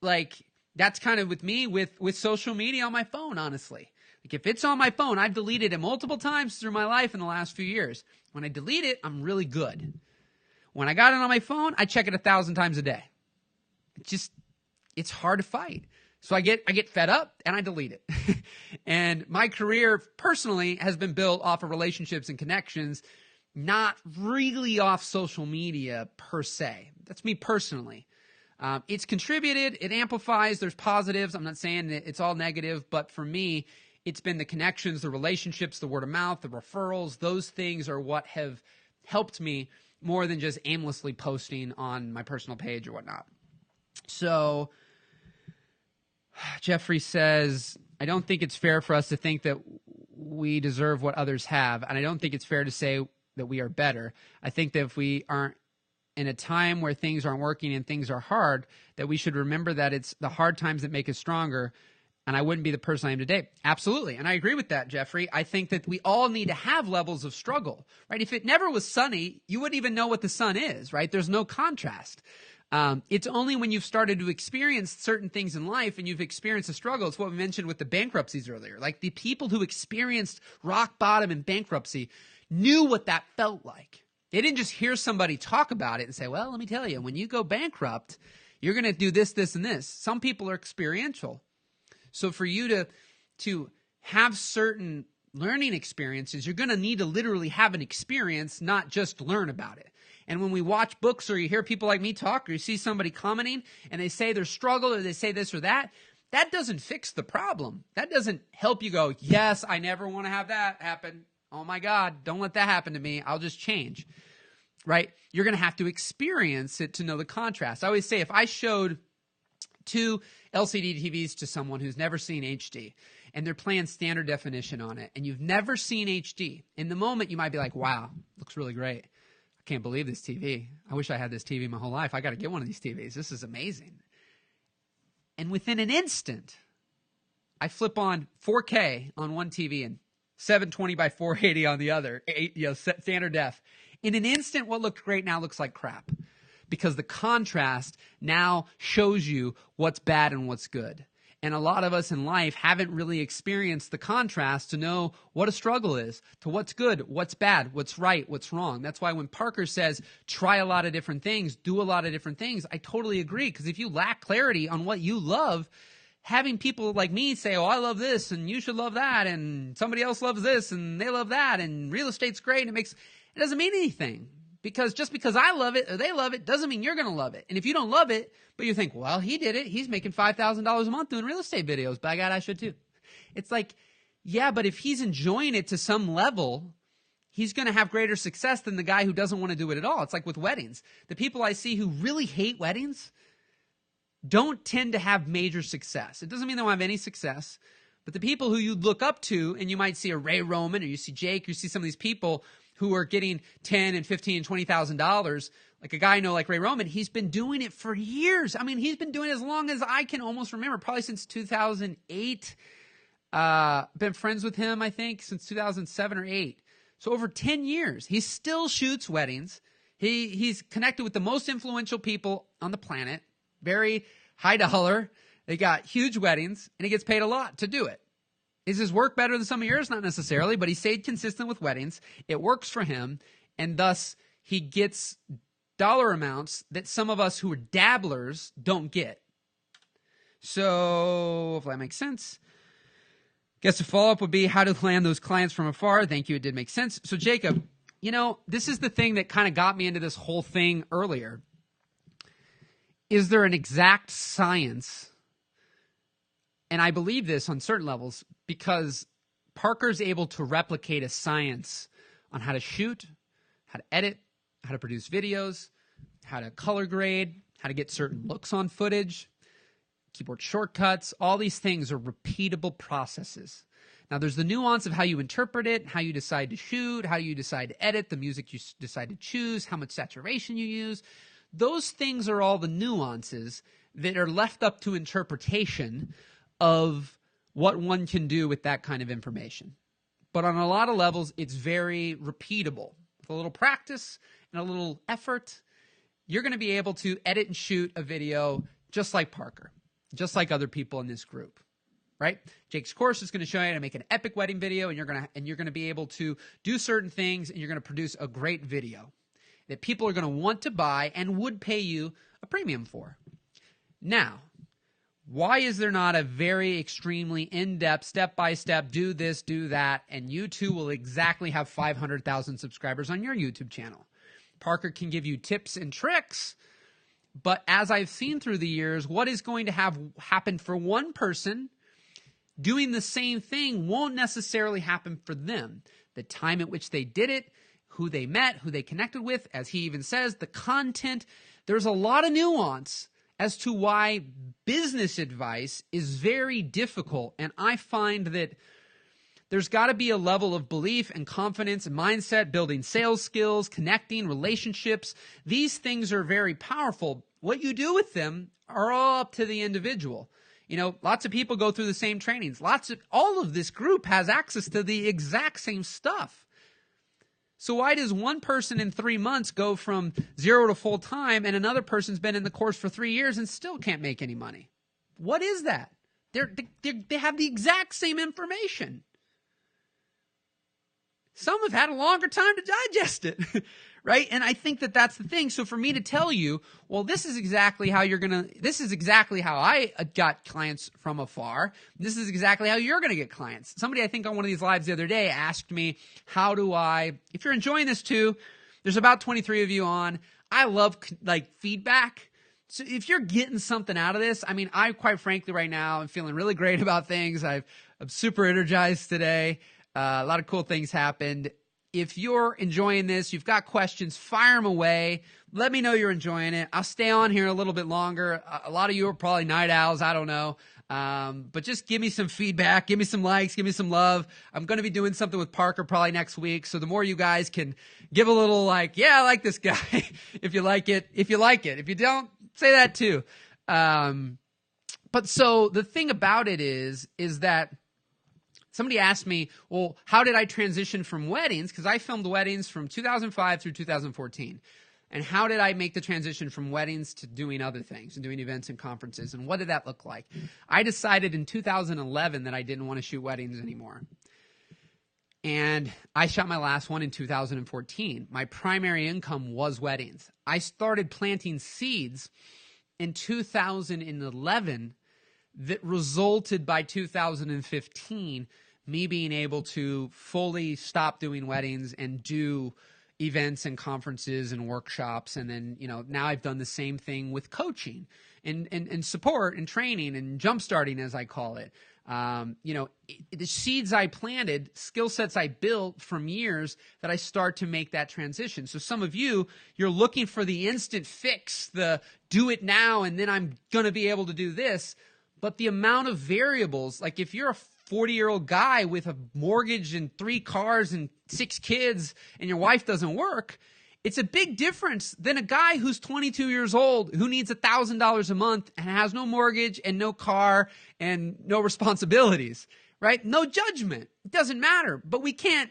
like that's kind of with me with social media on my phone, honestly. Like if it's on my phone, I've deleted it multiple times through my life in the last few years. When I delete it, I'm really good. When I got it on my phone, I check it 1,000 times a day. It's hard to fight. So I get fed up and I delete it. And my career personally has been built off of relationships and connections, not really off social media per se. That's me personally. It's contributed, it amplifies, there's positives. I'm not saying that it's all negative, but for me, it's been the connections, the relationships, the word of mouth, the referrals. Those things are what have helped me more than just aimlessly posting on my personal page or whatnot. So Jeffrey says, I don't think it's fair for us to think that we deserve what others have. And I don't think it's fair to say that we are better. I think that if we aren't in a time where things aren't working and things are hard, that we should remember that it's the hard times that make us stronger. And I wouldn't be the person I am today. Absolutely. And I agree with that, Jeffrey. I think that we all need to have levels of struggle, right? If it never was sunny, you wouldn't even know what the sun is, right? There's no contrast. It's only when you've started to experience certain things in life and you've experienced a struggle. It's what we mentioned with the bankruptcies earlier. Like the people who experienced rock bottom and bankruptcy knew what that felt like. They didn't just hear somebody talk about it and say, well, let me tell you, when you go bankrupt, you're going to do this, this, and this. Some people are experiential. So for you to have certain learning experiences, you're going to need to literally have an experience, not just learn about it. And when we watch books or you hear people like me talk or you see somebody commenting and they say their struggle or they say this or that, that doesn't fix the problem. That doesn't help you go, yes, I never want to have that happen. Oh my God, don't let that happen to me. I'll just change, right? You're going to have to experience it to know the contrast. I always say if I showed 2 LCD TVs to someone who's never seen HD and they're playing standard definition on it and you've never seen HD, in the moment you might be like, wow, looks really great. I can't believe this TV. I wish I had this TV my whole life. I got to get one of these TVs. This is amazing. And within an instant, I flip on 4K on one TV and 720 by 480 on the other, standard def. In an instant, what looked great now looks like crap because the contrast now shows you what's bad and what's good. And a lot of us in life haven't really experienced the contrast to know what a struggle is, to what's good, what's bad, what's right, what's wrong. That's why when Parker says, try a lot of different things, do a lot of different things, I totally agree. Because if you lack clarity on what you love, having people like me say, oh, I love this and you should love that and somebody else loves this and they love that and real estate's great and it doesn't mean anything. Because just because I love it or they love it doesn't mean you're going to love it. And if you don't love it, but you think, well, he did it. He's making $5,000 a month doing real estate videos. By God, I should too. It's like, yeah, but if he's enjoying it to some level, he's going to have greater success than the guy who doesn't want to do it at all. It's like with weddings. The people I see who really hate weddings don't tend to have major success. It doesn't mean they won't have any success. But the people who you look up to, and you might see a Ray Roman or you see Jake, you see some of these people who are getting $10,000 and $15,000 and $20,000, like a guy I know like Ray Roman, he's been doing it for years. I mean, he's been doing it as long as I can almost remember, probably since 2008. Been friends with him, I think, since 2007 or 8. So over 10 years, he still shoots weddings. He's connected with the most influential people on the planet, very high dollar. They got huge weddings, and he gets paid a lot to do it. Is his work better than some of yours? Not necessarily, but he stayed consistent with weddings. It works for him, and thus he gets dollar amounts that some of us who are dabblers don't get. So, if that makes sense. Guess the follow-up would be how to land those clients from afar. Thank you. It did make sense. So, Jacob, this is the thing that kind of got me into this whole thing earlier. Is there an exact science? And I believe this on certain levels because Parker's able to replicate a science on how to shoot, how to edit, how to produce videos, how to color grade, how to get certain looks on footage, keyboard shortcuts. All these things are repeatable processes. Now, there's the nuance of how you interpret it, how you decide to shoot, how you decide to edit, the music you decide to choose, how much saturation you use. Those things are all the nuances that are left up to interpretation of what one can do with that kind of information. But on a lot of levels, it's very repeatable. With a little practice and a little effort, you're going to be able to edit and shoot a video just like Parker, just like other people in this group, right? Jake's course is going to show you how to make an epic wedding video, and you're going to be able to do certain things, and you're going to produce a great video that people are going to want to buy and would pay you a premium for. Now, why is there not a very extremely in-depth, step-by-step, do this, do that, and you too will exactly have 500,000 subscribers on your YouTube channel? Parker can give you tips and tricks, but as I've seen through the years, what is going to have happen for one person doing the same thing won't necessarily happen for them. The time at which they did it, who they met, who they connected with, as he even says, the content, there's a lot of nuance as to why business advice is very difficult. And I find that there's got to be a level of belief and confidence and mindset, building sales skills, connecting, relationships. These things are very powerful. What you do with them are all up to the individual. You know, lots of people go through the same trainings. All of this group has access to the exact same stuff. So why does one person in 3 months go from 0 to full time and another person's been in the course for 3 years and still can't make any money? What is that? They have the exact same information. Some have had a longer time to digest it, right? And I think that that's the thing. So for me to tell you, well, this is exactly how I got clients from afar. This is exactly how you're going to get clients. Somebody, I think on one of these lives the other day, asked me, if you're enjoying this too, there's about 23 of you on. I love feedback. So if you're getting something out of this, I mean, I quite frankly right now, I'm feeling really great about things. I'm super energized today. A lot of cool things happened. If you're enjoying this, you've got questions, fire them away. Let me know you're enjoying it. I'll stay on here a little bit longer. A lot of you are probably night owls. I don't know. But just give me some feedback. Give me some likes. Give me some love. I'm going to be doing something with Parker probably next week. So the more you guys can give a little yeah, I like this guy. If you like it. If you don't, say that too. But so the thing about it is that somebody asked me, well, how did I transition from weddings? Because I filmed weddings from 2005 through 2014. And how did I make the transition from weddings to doing other things and doing events and conferences? And what did that look like? I decided in 2011 that I didn't want to shoot weddings anymore. And I shot my last one in 2014. My primary income was weddings. I started planting seeds in 2011 that resulted by 2015 me being able to fully stop doing weddings and do events and conferences and workshops. And then, now I've done the same thing with coaching and support and training and jumpstarting, as I call it. The seeds I planted, skill sets I built from years that I start to make that transition. So some of you're looking for the instant fix, the do it now, and then I'm going to be able to do this. But the amount of variables, like if you're a 40-year-old guy with a mortgage and 3 cars and 6 kids and your wife doesn't work, it's a big difference than a guy who's 22 years old who needs $1,000 a month and has no mortgage and no car and no responsibilities, right? No judgment. It doesn't matter. But we can't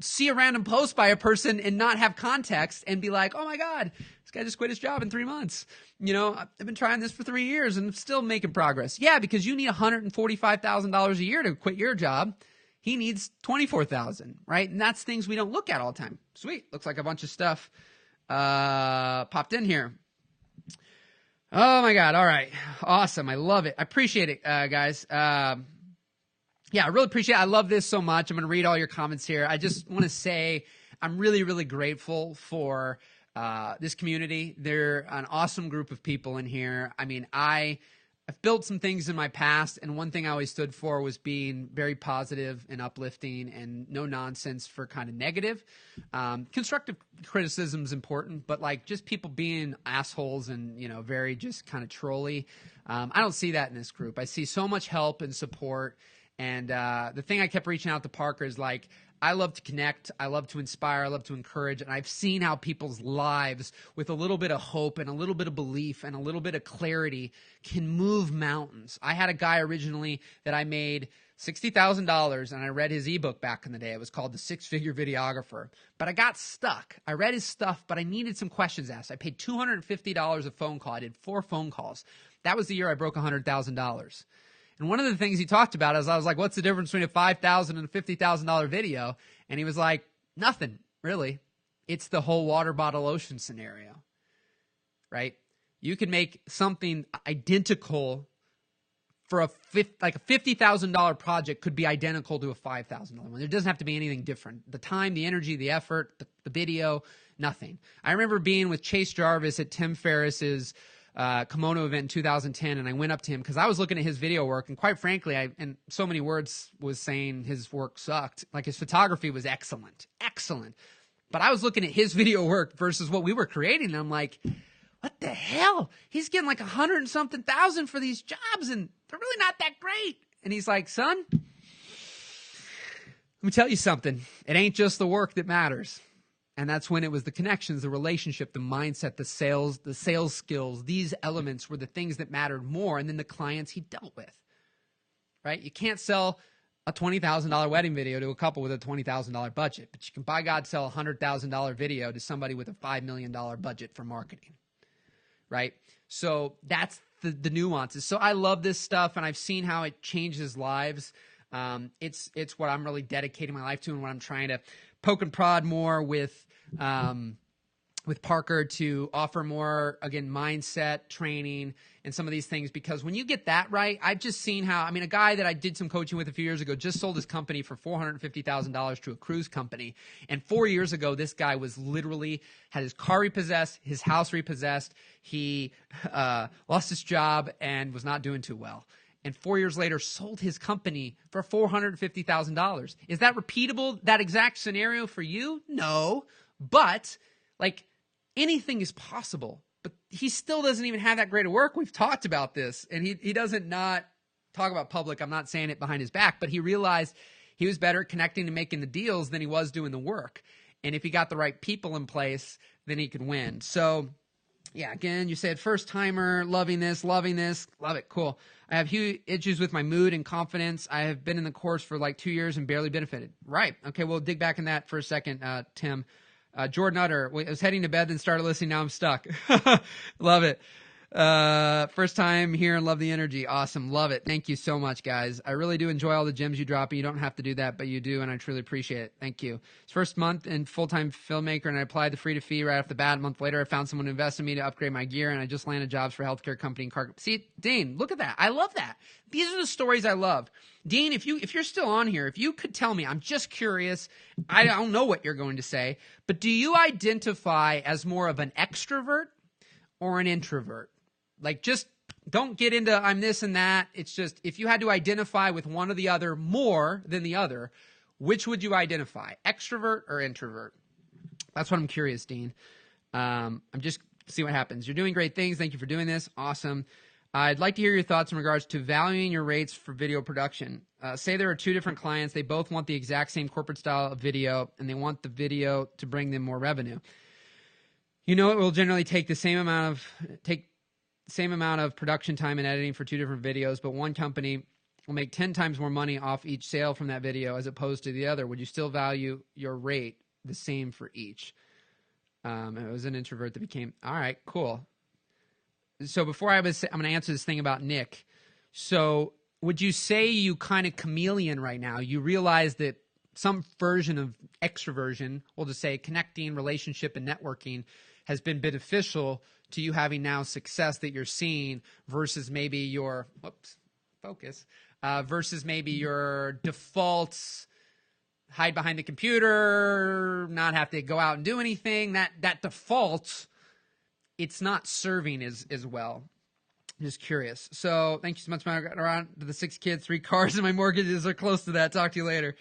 see a random post by a person and not have context and be like, oh my God, this guy just quit his job in 3 months. I've been trying this for 3 years and I'm still making progress. Yeah, because you need $145,000 a year to quit your job. He needs $24,000, right? And that's things we don't look at all the time. Sweet. Looks like a bunch of stuff popped in here. Oh my God. All right. Awesome. I love it. I appreciate it, guys. Yeah, I really appreciate it. I love this so much. I'm going to read all your comments here. I just want to say I'm really, really grateful for this community. They're an awesome group of people in here. I mean, I've built some things in my past, and one thing I always stood for was being very positive and uplifting and no nonsense for kind of negative. Constructive criticism is important, but just people being assholes and, very just kind of trolly. I don't see that in this group. I see so much help and support. And the thing I kept reaching out to Parker is I love to connect, I love to inspire, I love to encourage, and I've seen how people's lives with a little bit of hope and a little bit of belief and a little bit of clarity can move mountains. I had a guy originally that I made $60,000, and I read his ebook back in the day. It was called The Six-Figure Videographer. But I got stuck. I read his stuff, but I needed some questions asked. I paid $250 a phone call. I did 4 phone calls. That was the year I broke $100,000. And one of the things he talked about is I was like, what's the difference between a $5,000 and a $50,000 video? And he was like, nothing, really. It's the whole water bottle ocean scenario, right? You can make something identical for a $50,000 project could be identical to a $5,000 one. There doesn't have to be anything different. The time, the energy, the effort, the video, nothing. I remember being with Chase Jarvis at Tim Ferriss's kimono event in 2010, and I went up to him because I was looking at his video work, and quite frankly, in so many words was saying his work sucked. His photography was excellent. But I was looking at his video work versus what we were creating, and I'm like, what the hell? He's getting like 100 and something thousand for these jobs, and they're really not that great. And he's like, son, let me tell you something. It ain't just the work that matters. And that's when it was the connections, the relationship, the mindset, the sales skills. These elements were the things that mattered more, and then the clients he dealt with, right? You can't sell a $20,000 wedding video to a couple with a $20,000 budget, but you can, by God, sell a $100,000 video to somebody with a $5 million budget for marketing, right? So that's the nuances. So I love this stuff, and I've seen how it changes lives. It's what I'm really dedicating my life to, and what I'm trying to poke and prod more with Parker to offer more, again, mindset training and some of these things, because when you get that right, I've just seen how, I mean, a guy that I did some coaching with a few years ago just sold his company for $450,000 to a cruise company. And 4 years ago, this guy was literally had his car repossessed, his house repossessed. He lost his job and was not doing too well. And 4 years later, sold his company for $450,000. Is that repeatable, that exact scenario for you? No. But, like, anything is possible. But he still doesn't even have that great of work. We've talked about this. And he doesn't not talk about public. I'm not saying it behind his back. But he realized he was better at connecting and making the deals than he was doing the work. And if he got the right people in place, then he could win. So, yeah, again, you said first-timer, loving this, love it, cool. I have huge issues with my mood and confidence. I have been in the course for like 2 years and barely benefited. Right. Okay, we'll dig back in that for a second, Tim. Jordan Utter, I was heading to bed, then started listening. Now I'm stuck. Love it. First time here and love the energy. Awesome. Love it. Thank you so much, guys. I really do enjoy all the gems you drop. And you don't have to do that, but you do, and I truly appreciate it. Thank you. It's first month in full-time filmmaker, and I applied the free to fee right off the bat. A month later, I found someone to invest in me to upgrade my gear, and I just landed jobs for a healthcare company in car. See, Dean, look at that. I love that. These are the stories I love. Dean, if you're still on here, if you could tell me, I'm just curious. I don't know what you're going to say, but do you identify as more of an extrovert or an introvert? Like, just don't get into I'm this and that. It's just, if you had to identify with one or the other more than the other, which would you identify, extrovert or introvert? That's what I'm curious, Dean. I'm just see what happens. You're doing great things. Thank you for doing this. Awesome. I'd like to hear your thoughts in regards to valuing your rates for video production. Say there are two different clients. They both want the exact same corporate style of video, and they want the video to bring them more revenue. You know, it will generally take the same amount of production time and editing for two different videos, but one company will make 10 times more money off each sale from that video as opposed to the other. Would you still value your rate the same for each? It was an introvert that became, all right, cool. So before I'm going to answer this thing about Nick. So would you say you kind of chameleon right now? You realize that some version of extroversion, we'll just say connecting, relationship, and networking has been beneficial to you having now success that you're seeing versus maybe your, versus maybe your defaults, hide behind the computer, not have to go out and do anything. That default, it's not serving as well. Just curious. So thank you so much. I got around to the 6 kids, 3 cars, and my mortgages are close to that. Talk to you later.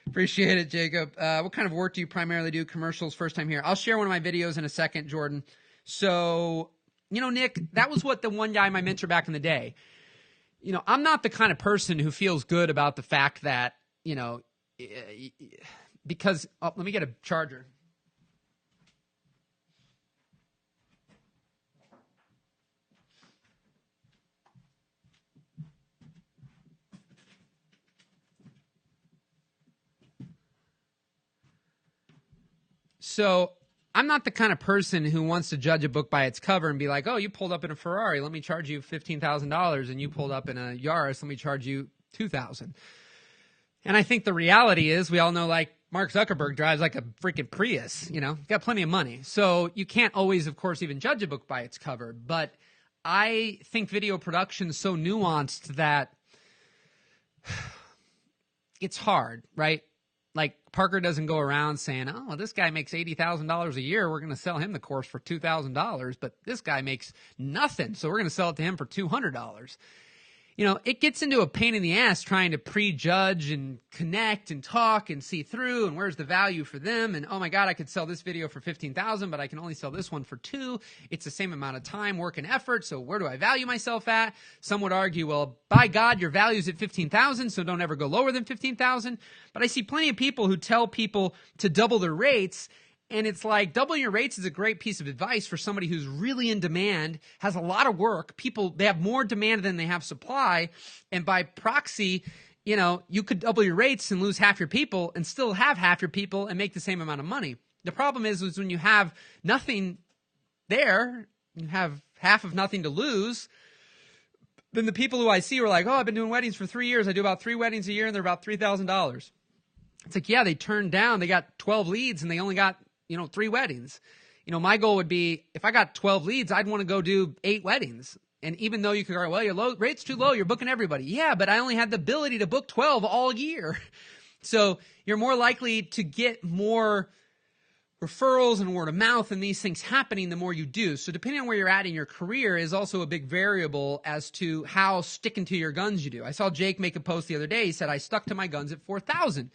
Appreciate it, Jacob. What kind of work do you primarily do? Commercials, first time here. I'll share one of my videos in a second, Jordan. So, you know, Nick, that was what the one guy, my mentor back in the day, you know, I'm not the kind of person who feels good about the fact that, you know, because, let me get a charger. So I'm not the kind of person who wants to judge a book by its cover and be like, oh, you pulled up in a Ferrari, let me charge you $15,000, and you pulled up in a Yaris, let me charge you $2,000. And I think the reality is, we all know, like, Mark Zuckerberg drives like a freaking Prius, you know, got plenty of money. So you can't always, of course, even judge a book by its cover. But I think video production is so nuanced that it's hard, right? Like, Parker doesn't go around saying, oh, well, this guy makes $80,000 a year. We're going to sell him the course for $2,000. But this guy makes nothing, so we're going to sell it to him for $200. it gets into a pain in the ass trying to prejudge and connect and talk and see through and where's the value for them. And oh my God, I could sell this video for $15,000, but I can only sell this one for $2,000. It's the same amount of time, work, and effort. So where do I value myself at? Some would argue, well, by God, your value's at $15,000, so don't ever go lower than $15,000. But I see plenty of people who tell people to double their rates. And it's like doubling your rates is a great piece of advice for somebody who's really in demand, has a lot of work. People, they have more demand than they have supply. And by proxy, you could double your rates and lose half your people and still have half your people and make the same amount of money. The problem is when you have nothing there, you have half of nothing to lose, then the people who I see are like, oh, I've been doing weddings for 3 years. I do about 3 weddings a year and they're about $3,000. It's like, yeah, they turned down, they got 12 leads and they only got 3 weddings. My goal would be if I got 12 leads, I'd want to go do 8 weddings. And even though you could go, well, your rate's too low, you're booking everybody. Yeah, but I only had the ability to book 12 all year. So you're more likely to get more referrals and word of mouth and these things happening the more you do. So depending on where you're at in your career is also a big variable as to how sticking to your guns you do. I saw Jake make a post the other day. He said, I stuck to my guns at 4,000.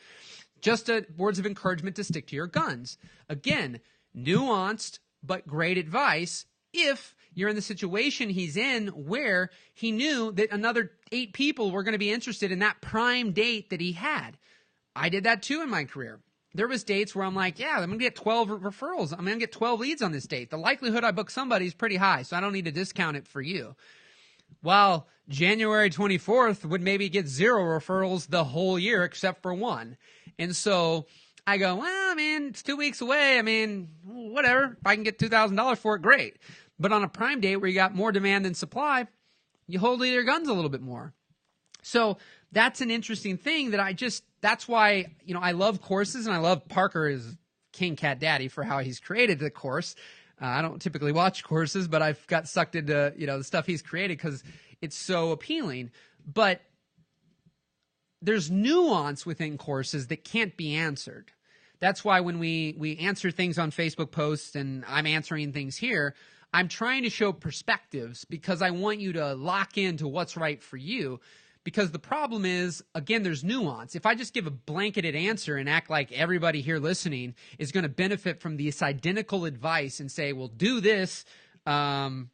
Just words of encouragement to stick to your guns. Again, nuanced but great advice if you're in the situation he's in where he knew that another 8 people were going to be interested in that prime date that he had. I did that too in my career. There was dates where I'm like, yeah, I'm going to get 12 referrals. I'm going to get 12 leads on this date. The likelihood I book somebody is pretty high, so I don't need to discount it for you. While January 24th would maybe get 0 referrals the whole year except for 1. And so I go, well, it's 2 weeks away. Whatever. If I can get $2,000 for it, great. But on a prime date where you got more demand than supply, you hold to your guns a little bit more. So that's an interesting thing that's why, I love courses and I love Parker is King Cat Daddy for how he's created the course. I don't typically watch courses, but I've got sucked into, the stuff he's created because it's so appealing. But there's nuance within courses that can't be answered. That's why when we answer things on Facebook posts and I'm answering things here, I'm trying to show perspectives because I want you to lock into what's right for you. Because the problem is, again, there's nuance. If I just give a blanketed answer and act like everybody here listening is going to benefit from this identical advice and say, well, do this, do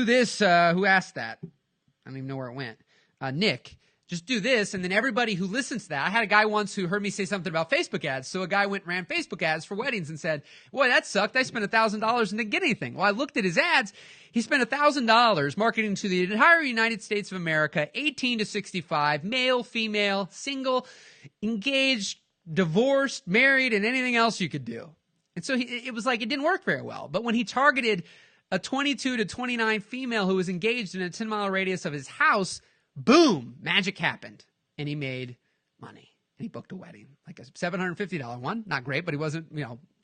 this, who asked that? I don't even know where it went. Nick. Just do this, and then everybody who listens to that. I had a guy once who heard me say something about Facebook ads. So a guy went and ran Facebook ads for weddings and said, boy, that sucked. I spent $1,000 and didn't get anything. Well, I looked at his ads. He spent $1,000 marketing to the entire United States of America, 18 to 65, male, female, single, engaged, divorced, married, and anything else you could do. And so it was like it didn't work very well. But when he targeted a 22 to 29 female who was engaged in a 10-mile radius of his house, boom, magic happened, and he made money. And he booked a wedding, like a $750 one. Not great, but he wasn't,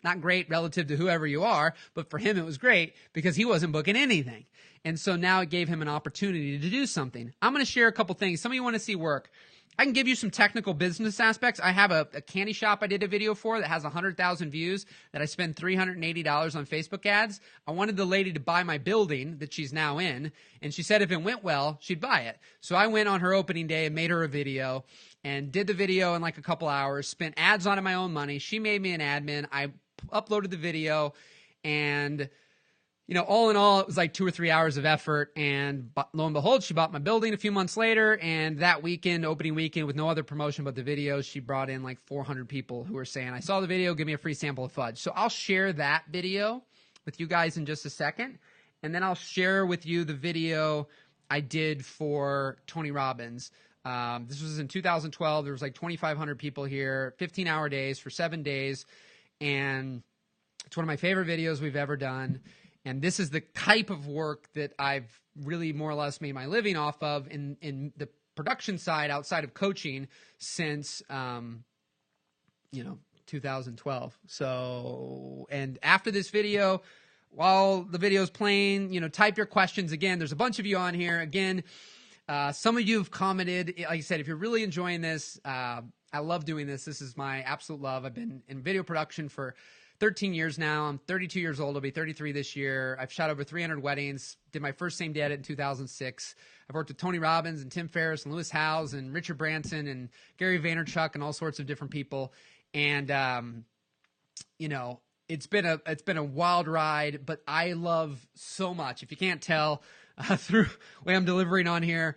not great relative to whoever you are, but for him it was great because he wasn't booking anything. And so now it gave him an opportunity to do something. I'm going to share a couple things. Some of you want to see work. I can give you some technical business aspects. I have a candy shop I did a video for that has 100,000 views that I spend $380 on Facebook ads. I wanted the lady to buy my building that she's now in, and she said if it went well, she'd buy it. So I went on her opening day and made her a video and did the video in like a couple hours, spent ads on it my own money. She made me an admin. I uploaded the video, and all in all, it was like 2 or 3 hours of effort, and lo and behold, she bought my building a few months later, and that weekend, opening weekend, with no other promotion but the video, she brought in like 400 people who were saying, I saw the video, give me a free sample of fudge. So I'll share that video with you guys in just a second, and then I'll share with you the video I did for Tony Robbins. This was in 2012. There was like 2,500 people here, 15-hour days for 7 days, and it's one of my favorite videos we've ever done. And this is the type of work that I've really more or less made my living off of in the production side outside of coaching since, 2012. So, and after this video, while the video is playing, type your questions again. There's a bunch of you on here. Again, some of you have commented. Like I said, if you're really enjoying this, I love doing this. This is my absolute love. I've been in video production for 13 years now. I'm 32 years old. I'll be 33 this year. I've shot over 300 weddings. Did my first same-day edit in 2006. I've worked with Tony Robbins and Tim Ferriss and Lewis Howes and Richard Branson and Gary Vaynerchuk and all sorts of different people. And, you know, it's been a wild ride, but I love so much. If you can't tell through the way I'm delivering on here,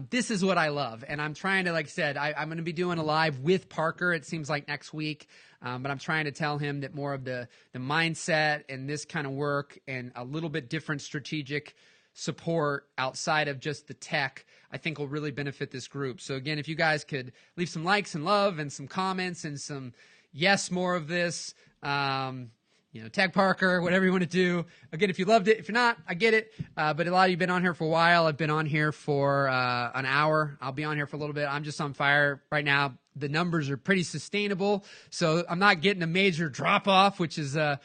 this is what I love. And I'm trying to, like I said, I'm going to be doing a live with Parker, it seems like next week. But I'm trying to tell him that more of the mindset and this kind of work and a little bit different strategic support outside of just the tech, I think will really benefit this group. So again, if you guys could leave some likes and love and some comments and some yes, more of this, you know, tag Parker, whatever you want to do. Again, if you loved it, if you're not, I get it. But a lot of you have been on here for a while. I've been on here for an hour. I'll be on here for a little bit. I'm just on fire right now. The numbers are pretty sustainable, so I'm not getting a major drop off, which is a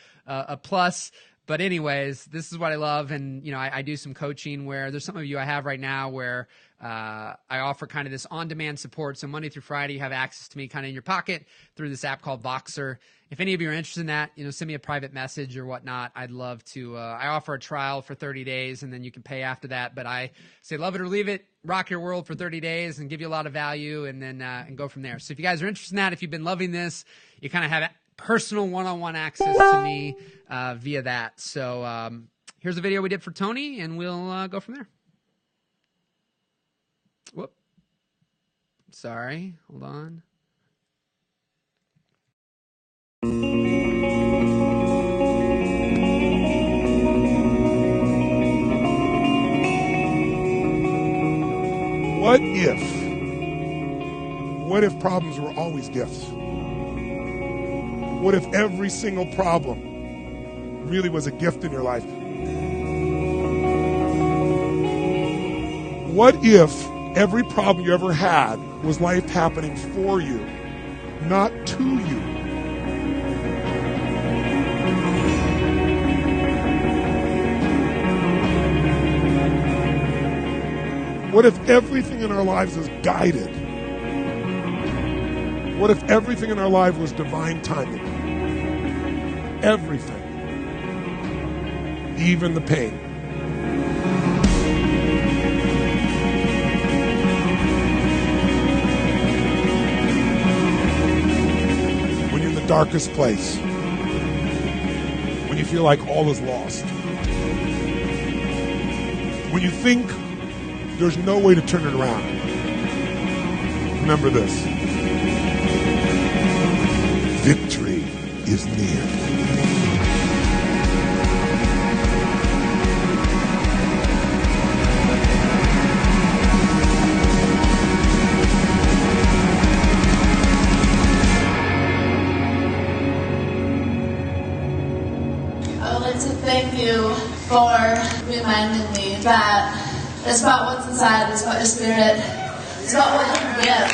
plus. But anyways, this is what I love. And, you know, I do some coaching where there's some of you I have right now where I offer kind of this on-demand support. So Monday through Friday, you have access to me kind of in your pocket through this app called Voxer. If any of you are interested in that, you know, send me a private message or whatnot. I'd love to. I offer a trial for 30 days, and then you can pay after that. But I say love it or leave it, rock your world for 30 days and give you a lot of value, and then and go from there. So if you guys are interested in that, if you've been loving this, you kind of have personal one-on-one access to me via that. So here's a video we did for Tony, and we'll go from there. Whoop. Sorry. Hold on. What if problems were always gifts? What if every single problem really was a gift in your life? What if every problem you ever had was life happening for you, not to you? What if everything in our lives is guided? What if everything in our life was divine timing? Everything. Even the pain. When you're in the darkest place. When you feel like all is lost. When you think there's no way to turn it around. Remember this. Victory is near. I would like to thank you for reminding me that it's about what's inside, it's about your spirit, it's about what you can give.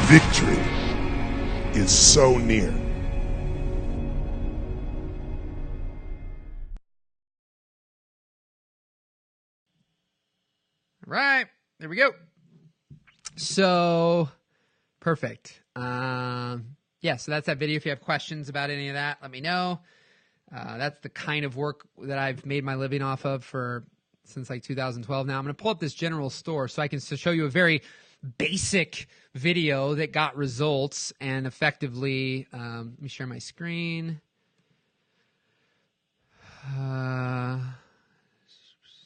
Victory is so near. All right, there we go. So perfect. Yeah, so that's that video. If you have questions about any of that, let me know. That's the kind of work that I've made my living off of since like 2012 now. I'm going to pull up this general store so I can show you a very basic video that got results and effectively, let me share my screen.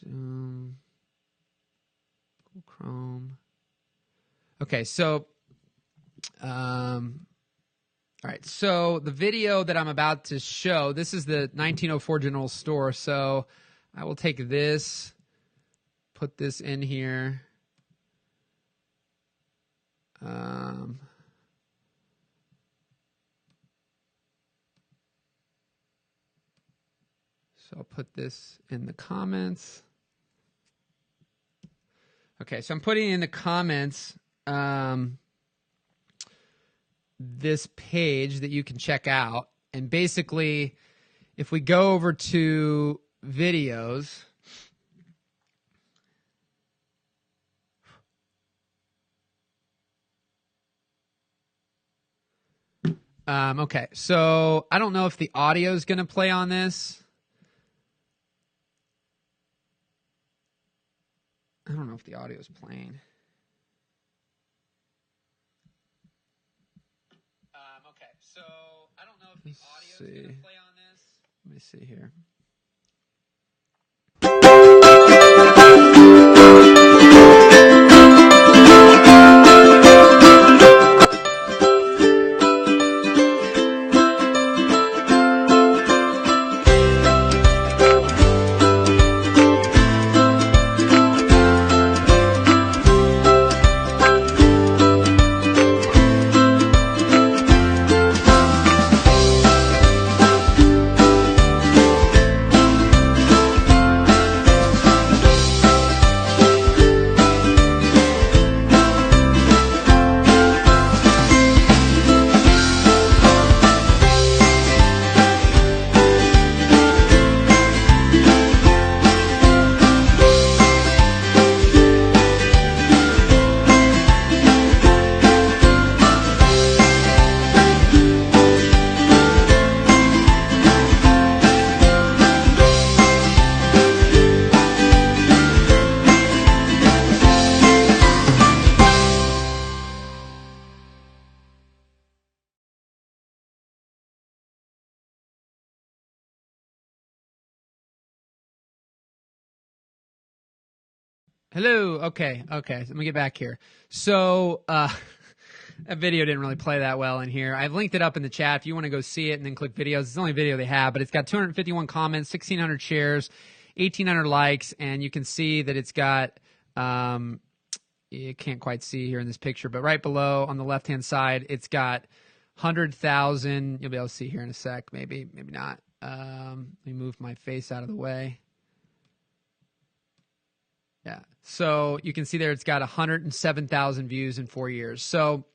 Zoom. Chrome. Okay, so, all right, so the video that I'm about to show, this is the 1904 General Store, so I will take this, put this in here. So I'll put this in the comments. Okay, so I'm putting in the comments this page that you can check out. And basically, if we go over to videos. Okay, so I don't know if the audio is going to play on this. I don't know if the audio is playing. Okay, so I don't know if the audio is going to play on this. Let me see here. Hello. Okay. Let me get back here. So that video didn't really play that well in here. I've linked it up in the chat if you want to go see it and then click videos. It's the only video they have, but it's got 251 comments, 1,600 shares, 1,800 likes, and you can see that it's got you can't quite see here in this picture, but right below on the left-hand side, it's got 100,000. You'll be able to see here in a sec, maybe not. Let me move my face out of the way. Yeah. So you can see there it's got 107,000 views in 4 years. So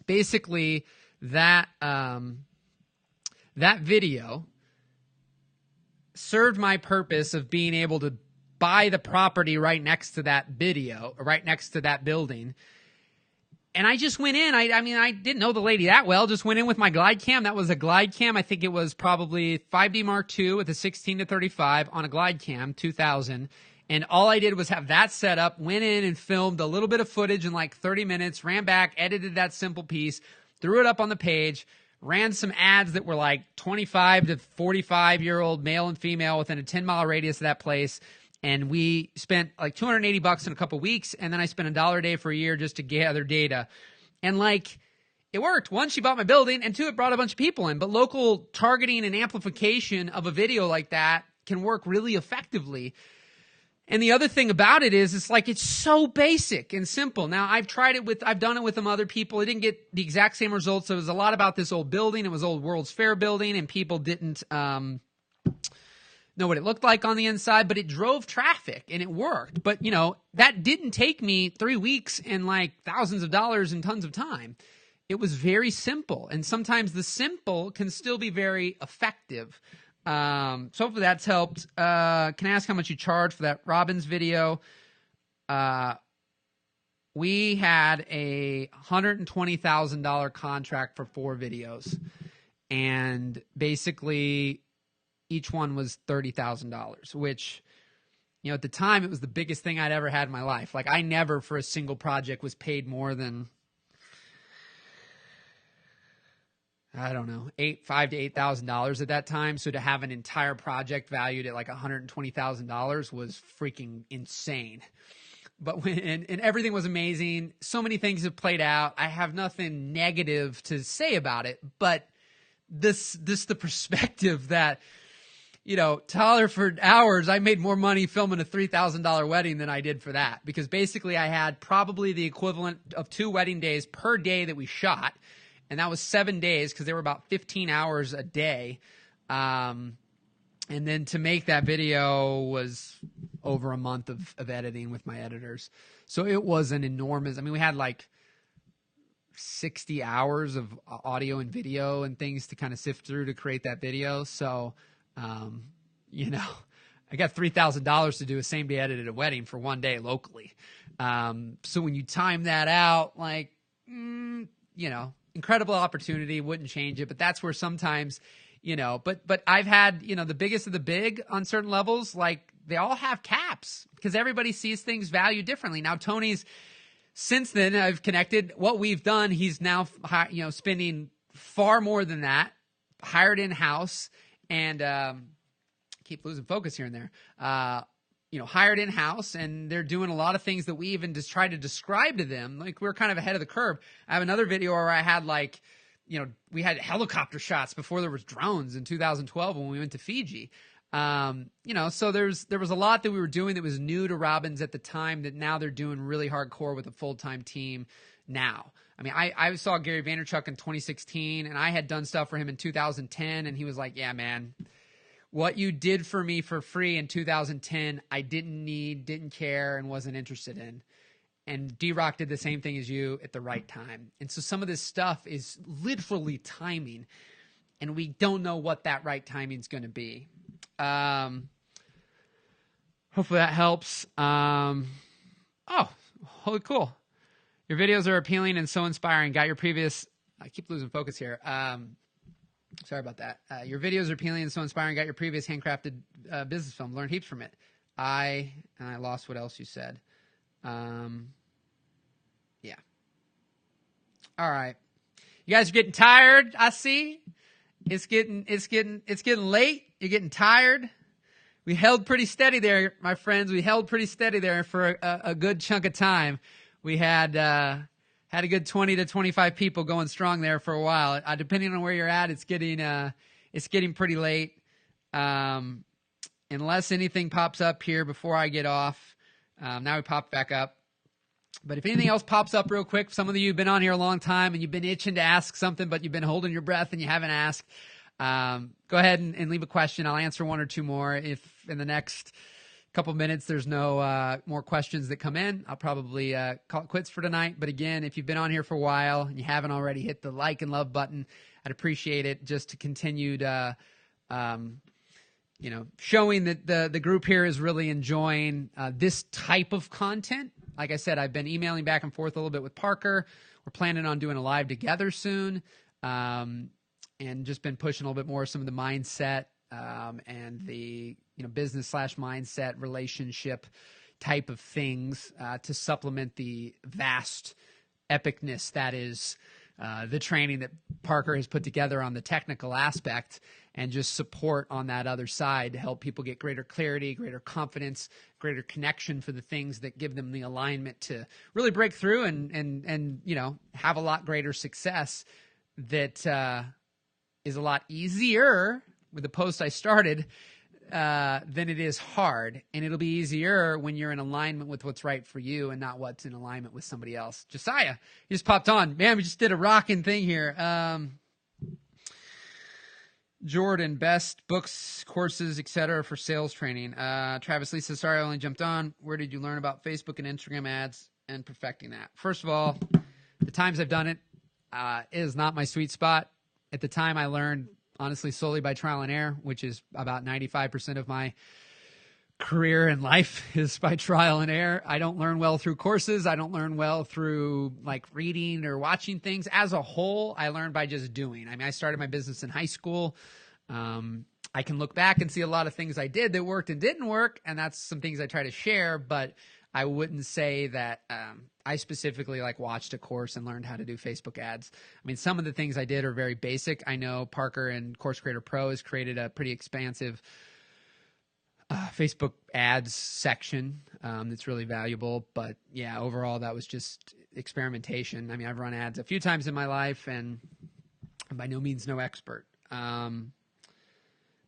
basically that that video served my purpose of being able to buy the property right next to that video, right next to that building. And I just went in. I mean, I didn't know the lady that well. Just went in with my glide cam. That was a glide cam. I think it was probably 5D Mark II with a 16-35 on a glide cam, 2000. And all I did was have that set up, went in and filmed a little bit of footage in like 30 minutes, ran back, edited that simple piece, threw it up on the page, ran some ads that were like 25 to 45-year-old male and female within a 10-mile radius of that place. And we spent like $280 in a couple weeks. And then I spent $1 a day for a year just to gather data. And like, it worked. One, she bought my building, and two, it brought a bunch of people in. But local targeting and amplification of a video like that can work really effectively. And the other thing about it is, it's like, it's so basic and simple. Now, I've done it with some other people. It didn't get the exact same results. It was a lot about this old building. It was old World's Fair building, and people didn't know what it looked like on the inside, but it drove traffic and it worked. But, you know, that didn't take me 3 weeks and like thousands of dollars and tons of time. It was very simple. And sometimes the simple can still be very effective. So hopefully that's helped. Can I ask how much you charge for that Robbins video? We had a $120,000 contract for 4 videos, and basically each one was $30,000, which, you know, at the time it was the biggest thing I'd ever had in my life. Like, I never for a single project was paid more than, I don't know, $5,000 to $8,000 at that time. So to have an entire project valued at like $120,000 was freaking insane. But and everything was amazing. So many things have played out. I have nothing negative to say about it, but this the perspective that, you know, Tyler, for hours, I made more money filming a $3,000 wedding than I did for that, because basically I had probably the equivalent of 2 wedding days per day that we shot. And that was 7 days, because they were about 15 hours a day. And then to make that video was over a month of editing with my editors. So it was an enormous, I mean, we had like 60 hours of audio and video and things to kind of sift through to create that video. So, you know, I got $3,000 to do a same day edit at a wedding for one day locally. So when you time that out, like, incredible opportunity, wouldn't change it. But that's where sometimes, but I've had, the biggest of the big on certain levels, like they all have caps because everybody sees things valued differently. Now, Tony's, since then I've connected what we've done. He's now, spending far more than that, hired in-house, and keep losing focus here and there. Hired in-house, and they're doing a lot of things that we even just try to describe to them. Like, we're kind of ahead of the curve. I have another video where I had we had helicopter shots before there was drones in 2012 when we went to Fiji. So there was a lot that we were doing that was new to Robbins at the time that now they're doing really hardcore with a full-time team now. I mean, I saw Gary Vaynerchuk in 2016, and I had done stuff for him in 2010, and he was like, yeah, man, what you did for me for free in 2010, I didn't need, didn't care, and wasn't interested in. And D-Rock did the same thing as you at the right time. And so some of this stuff is literally timing, and we don't know what that right timing is going to be. Hopefully that helps. Holy cool. Your videos are appealing and so inspiring. Got your previous, I keep losing focus here. Sorry about that. Your videos are appealing and so inspiring. Got your previous handcrafted business film. Learned heaps from it. I lost what else you said. Yeah. All right. You guys are getting tired, I see. It's getting late. You're getting tired. We held pretty steady there, my friends. We held pretty steady there for a good chunk of time. We had a good 20 to 25 people going strong there for a while. Depending on where you're at, it's getting pretty late. Unless anything pops up here before I get off. Now we pop back up. But if anything else pops up real quick, some of you have been on here a long time and you've been itching to ask something, but you've been holding your breath and you haven't asked, go ahead and leave a question. I'll answer one or two more. If in the next couple minutes there's no more questions that come in, I'll probably call it quits for tonight. But again, if you've been on here for a while and you haven't already, hit the like and love button. I'd appreciate it just to continue to showing that the group here is really enjoying this type of content. Like I said, I've been emailing back and forth a little bit with Parker. We're planning on doing a live together soon, and just been pushing a little bit more some of the mindset and the business/mindset relationship type of things to supplement the vast epicness that is the training that Parker has put together on the technical aspect, and just support on that other side to help people get greater clarity, greater confidence, greater connection for the things that give them the alignment to really break through and have a lot greater success. That is a lot easier with the post I started than it is hard. And it'll be easier when you're in alignment with what's right for you and not what's in alignment with somebody else. Josiah, you just popped on. Man, we just did a rocking thing here. Jordan, best books, courses, etc. for sales training. Travis Lisa, sorry I only jumped on. Where did you learn about Facebook and Instagram ads and perfecting that? First of all, the times I've done it is not my sweet spot. At the time, I learned, honestly, solely by trial and error, which is about 95% of my career in life is by trial and error. I don't learn well through courses. I don't learn well through like reading or watching things. As a whole, I learned by just doing. I mean, I started my business in high school. I can look back and see a lot of things I did that worked and didn't work, and that's some things I try to share, but I wouldn't say that I specifically watched a course and learned how to do Facebook ads. I mean, some of the things I did are very basic. I know Parker and Course Creator Pro has created a pretty expansive Facebook ads section that's really valuable. But yeah, overall, that was just experimentation. I mean, I've run ads a few times in my life, and I'm by no means no expert.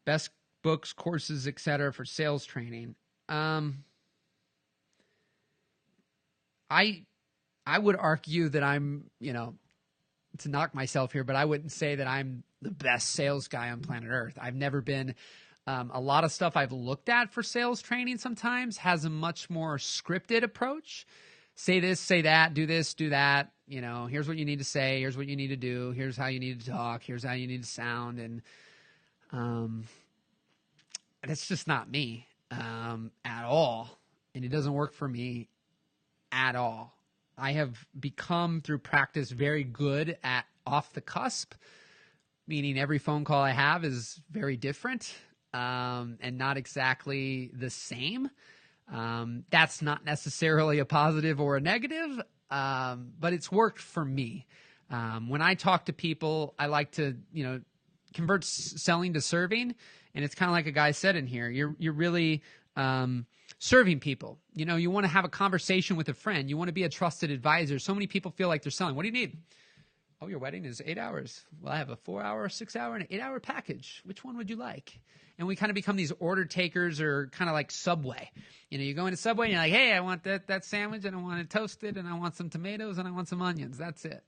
Best books, courses, etc. for sales training. I would argue that I'm, to knock myself here, but I wouldn't say that I'm the best sales guy on planet Earth. I've never been. A lot of stuff I've looked at for sales training sometimes has a much more scripted approach. Say this, say that, do this, do that. Here's what you need to say. Here's what you need to do. Here's how you need to talk. Here's how you need to sound. And it's just not me. at all. And it doesn't work for me at all. I have become, through practice, very good at off the cusp, meaning every phone call I have is very different and not exactly the same. That's not necessarily a positive or a negative, but it's worked for me. When I talk to people, I like to, convert selling to serving. And it's kind of like a guy said in here, you're really serving people. You want to have a conversation with a friend. You want to be a trusted advisor. So many people feel like they're selling. What do you need? Oh, your wedding is 8 hours. Well, I have a 4-hour, 6-hour, and an 8-hour package. Which one would you like? And we kind of become these order takers, or kind of like Subway. You go into Subway and you're like, hey, I want that sandwich, and I want it toasted, and I want some tomatoes, and I want some onions. That's it.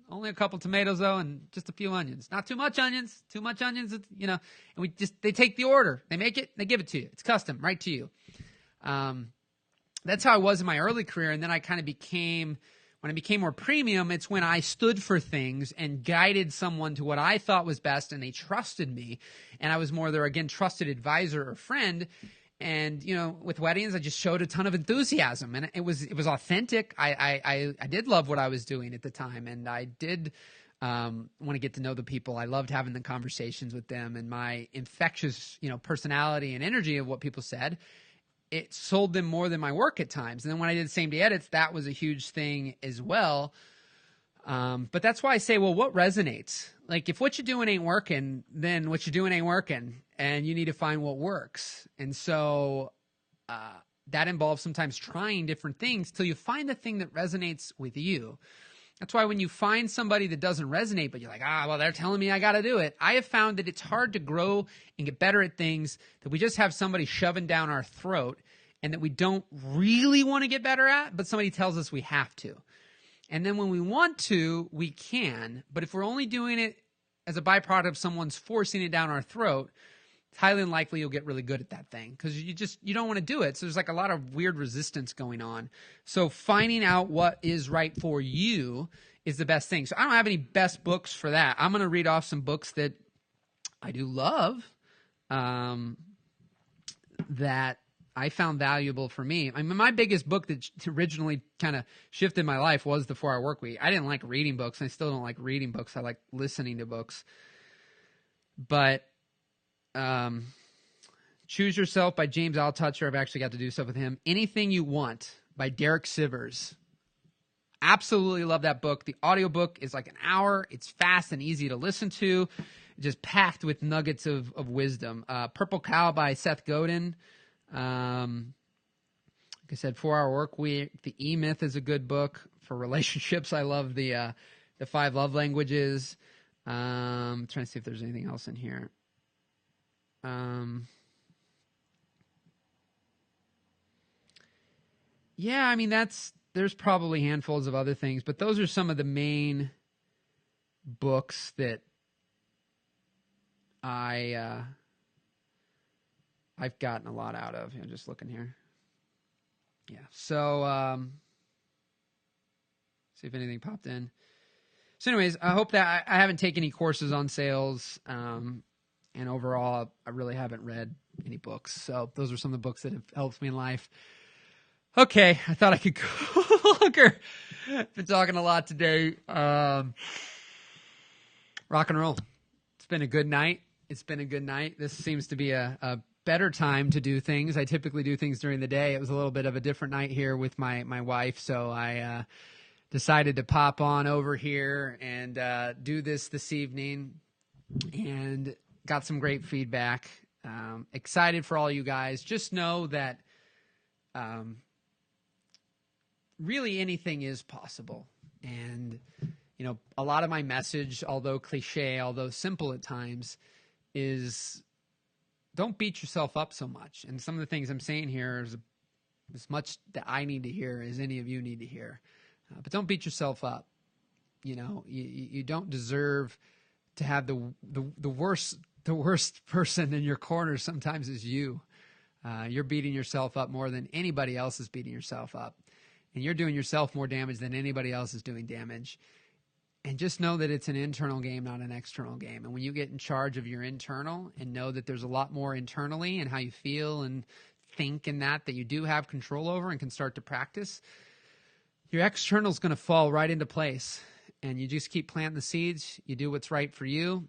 Only a couple tomatoes, though, and just a few onions. Not too much onions. Too much onions, and they take the order. They make it, they give it to you. It's custom, right to you. That's how I was in my early career, and then I kind of when I became more premium, it's when I stood for things and guided someone to what I thought was best, and they trusted me, and I was more their, again, trusted advisor or friend. And, with weddings, I just showed a ton of enthusiasm, and it was authentic. I did love what I was doing at the time, and I did want to get to know the people. I loved having the conversations with them, and my infectious, personality and energy of what people said, it sold them more than my work at times. And then when I did same day edits, that was a huge thing as well. But that's why I say, well, what resonates? Like, if what you're doing ain't working, then what you're doing ain't working, and you need to find what works. And so that involves sometimes trying different things till you find the thing that resonates with you. That's why when you find somebody that doesn't resonate, but you're like, well, they're telling me I got to do it. I have found that it's hard to grow and get better at things that we just have somebody shoving down our throat and that we don't really want to get better at, but somebody tells us we have to. And then when we want to, we can. But if we're only doing it as a byproduct of someone's forcing it down our throat, it's highly unlikely you'll get really good at that thing because you don't want to do it. So there's like a lot of weird resistance going on. So finding out what is right for you is the best thing. So I don't have any best books for that. I'm going to read off some books that I do love that I found valuable for me. I mean, my biggest book that originally kind of shifted my life was The 4-Hour Workweek. I didn't like reading books. And I still don't like reading books. I like listening to books. But Choose Yourself by James Altucher. I've actually got to do stuff with him. Anything You Want by Derek Sivers. Absolutely love that book. The audiobook is like an hour. It's fast and easy to listen to. Just packed with nuggets of wisdom. Purple Cow by Seth Godin. Like I said, 4-Hour Workweek. The E-Myth is a good book for relationships. I love the 5 Love Languages. I'm trying to see if there's anything else in here. Yeah, I mean, there's probably handfuls of other things, but those are some of the main books that I've gotten a lot out of. Just looking here. Yeah. So, see if anything popped in. So anyways, I hope that I haven't taken any courses on sales. And overall, I really haven't read any books. So those are some of the books that have helped me in life. Okay, I thought I could go longer. Been talking a lot today. Rock and roll. It's been a good night. This seems to be a better time to do things. I typically do things during the day. It was a little bit of a different night here with my wife, so I decided to pop on over here and do this evening. And got some great feedback. Excited for all you guys. Just know that really anything is possible. And, a lot of my message, although cliche, although simple at times, is don't beat yourself up so much. And some of the things I'm saying here is as much that I need to hear as any of you need to hear. But don't beat yourself up. You don't deserve to have the worst person in your corner sometimes is you. You're beating yourself up more than anybody else is beating yourself up. And you're doing yourself more damage than anybody else is doing damage. And just know that it's an internal game, not an external game. And when you get in charge of your internal and know that there's a lot more internally and how you feel and think and that you do have control over and can start to practice, your external is going to fall right into place. And you just keep planting the seeds. You do what's right for you.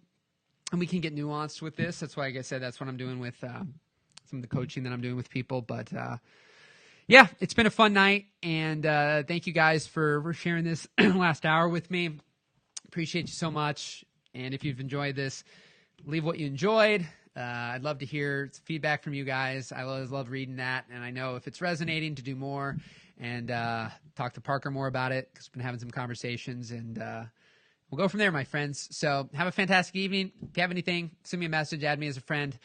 And we can get nuanced with this. That's why, like I said, that's what I'm doing with some of the coaching that I'm doing with people. But yeah, it's been a fun night. And thank you guys for sharing this last hour with me. Appreciate you so much. And if you've enjoyed this, leave what you enjoyed. I'd love to hear feedback from you guys. I always love reading that. And I know if it's resonating, to do more and talk to Parker more about it, because we've been having some conversations. And we'll go from there, my friends. So have a fantastic evening. If you have anything, send me a message, add me as a friend.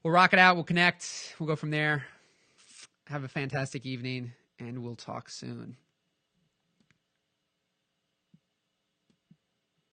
We'll rock it out. We'll connect. We'll go from there. Have a fantastic evening, and we'll talk soon.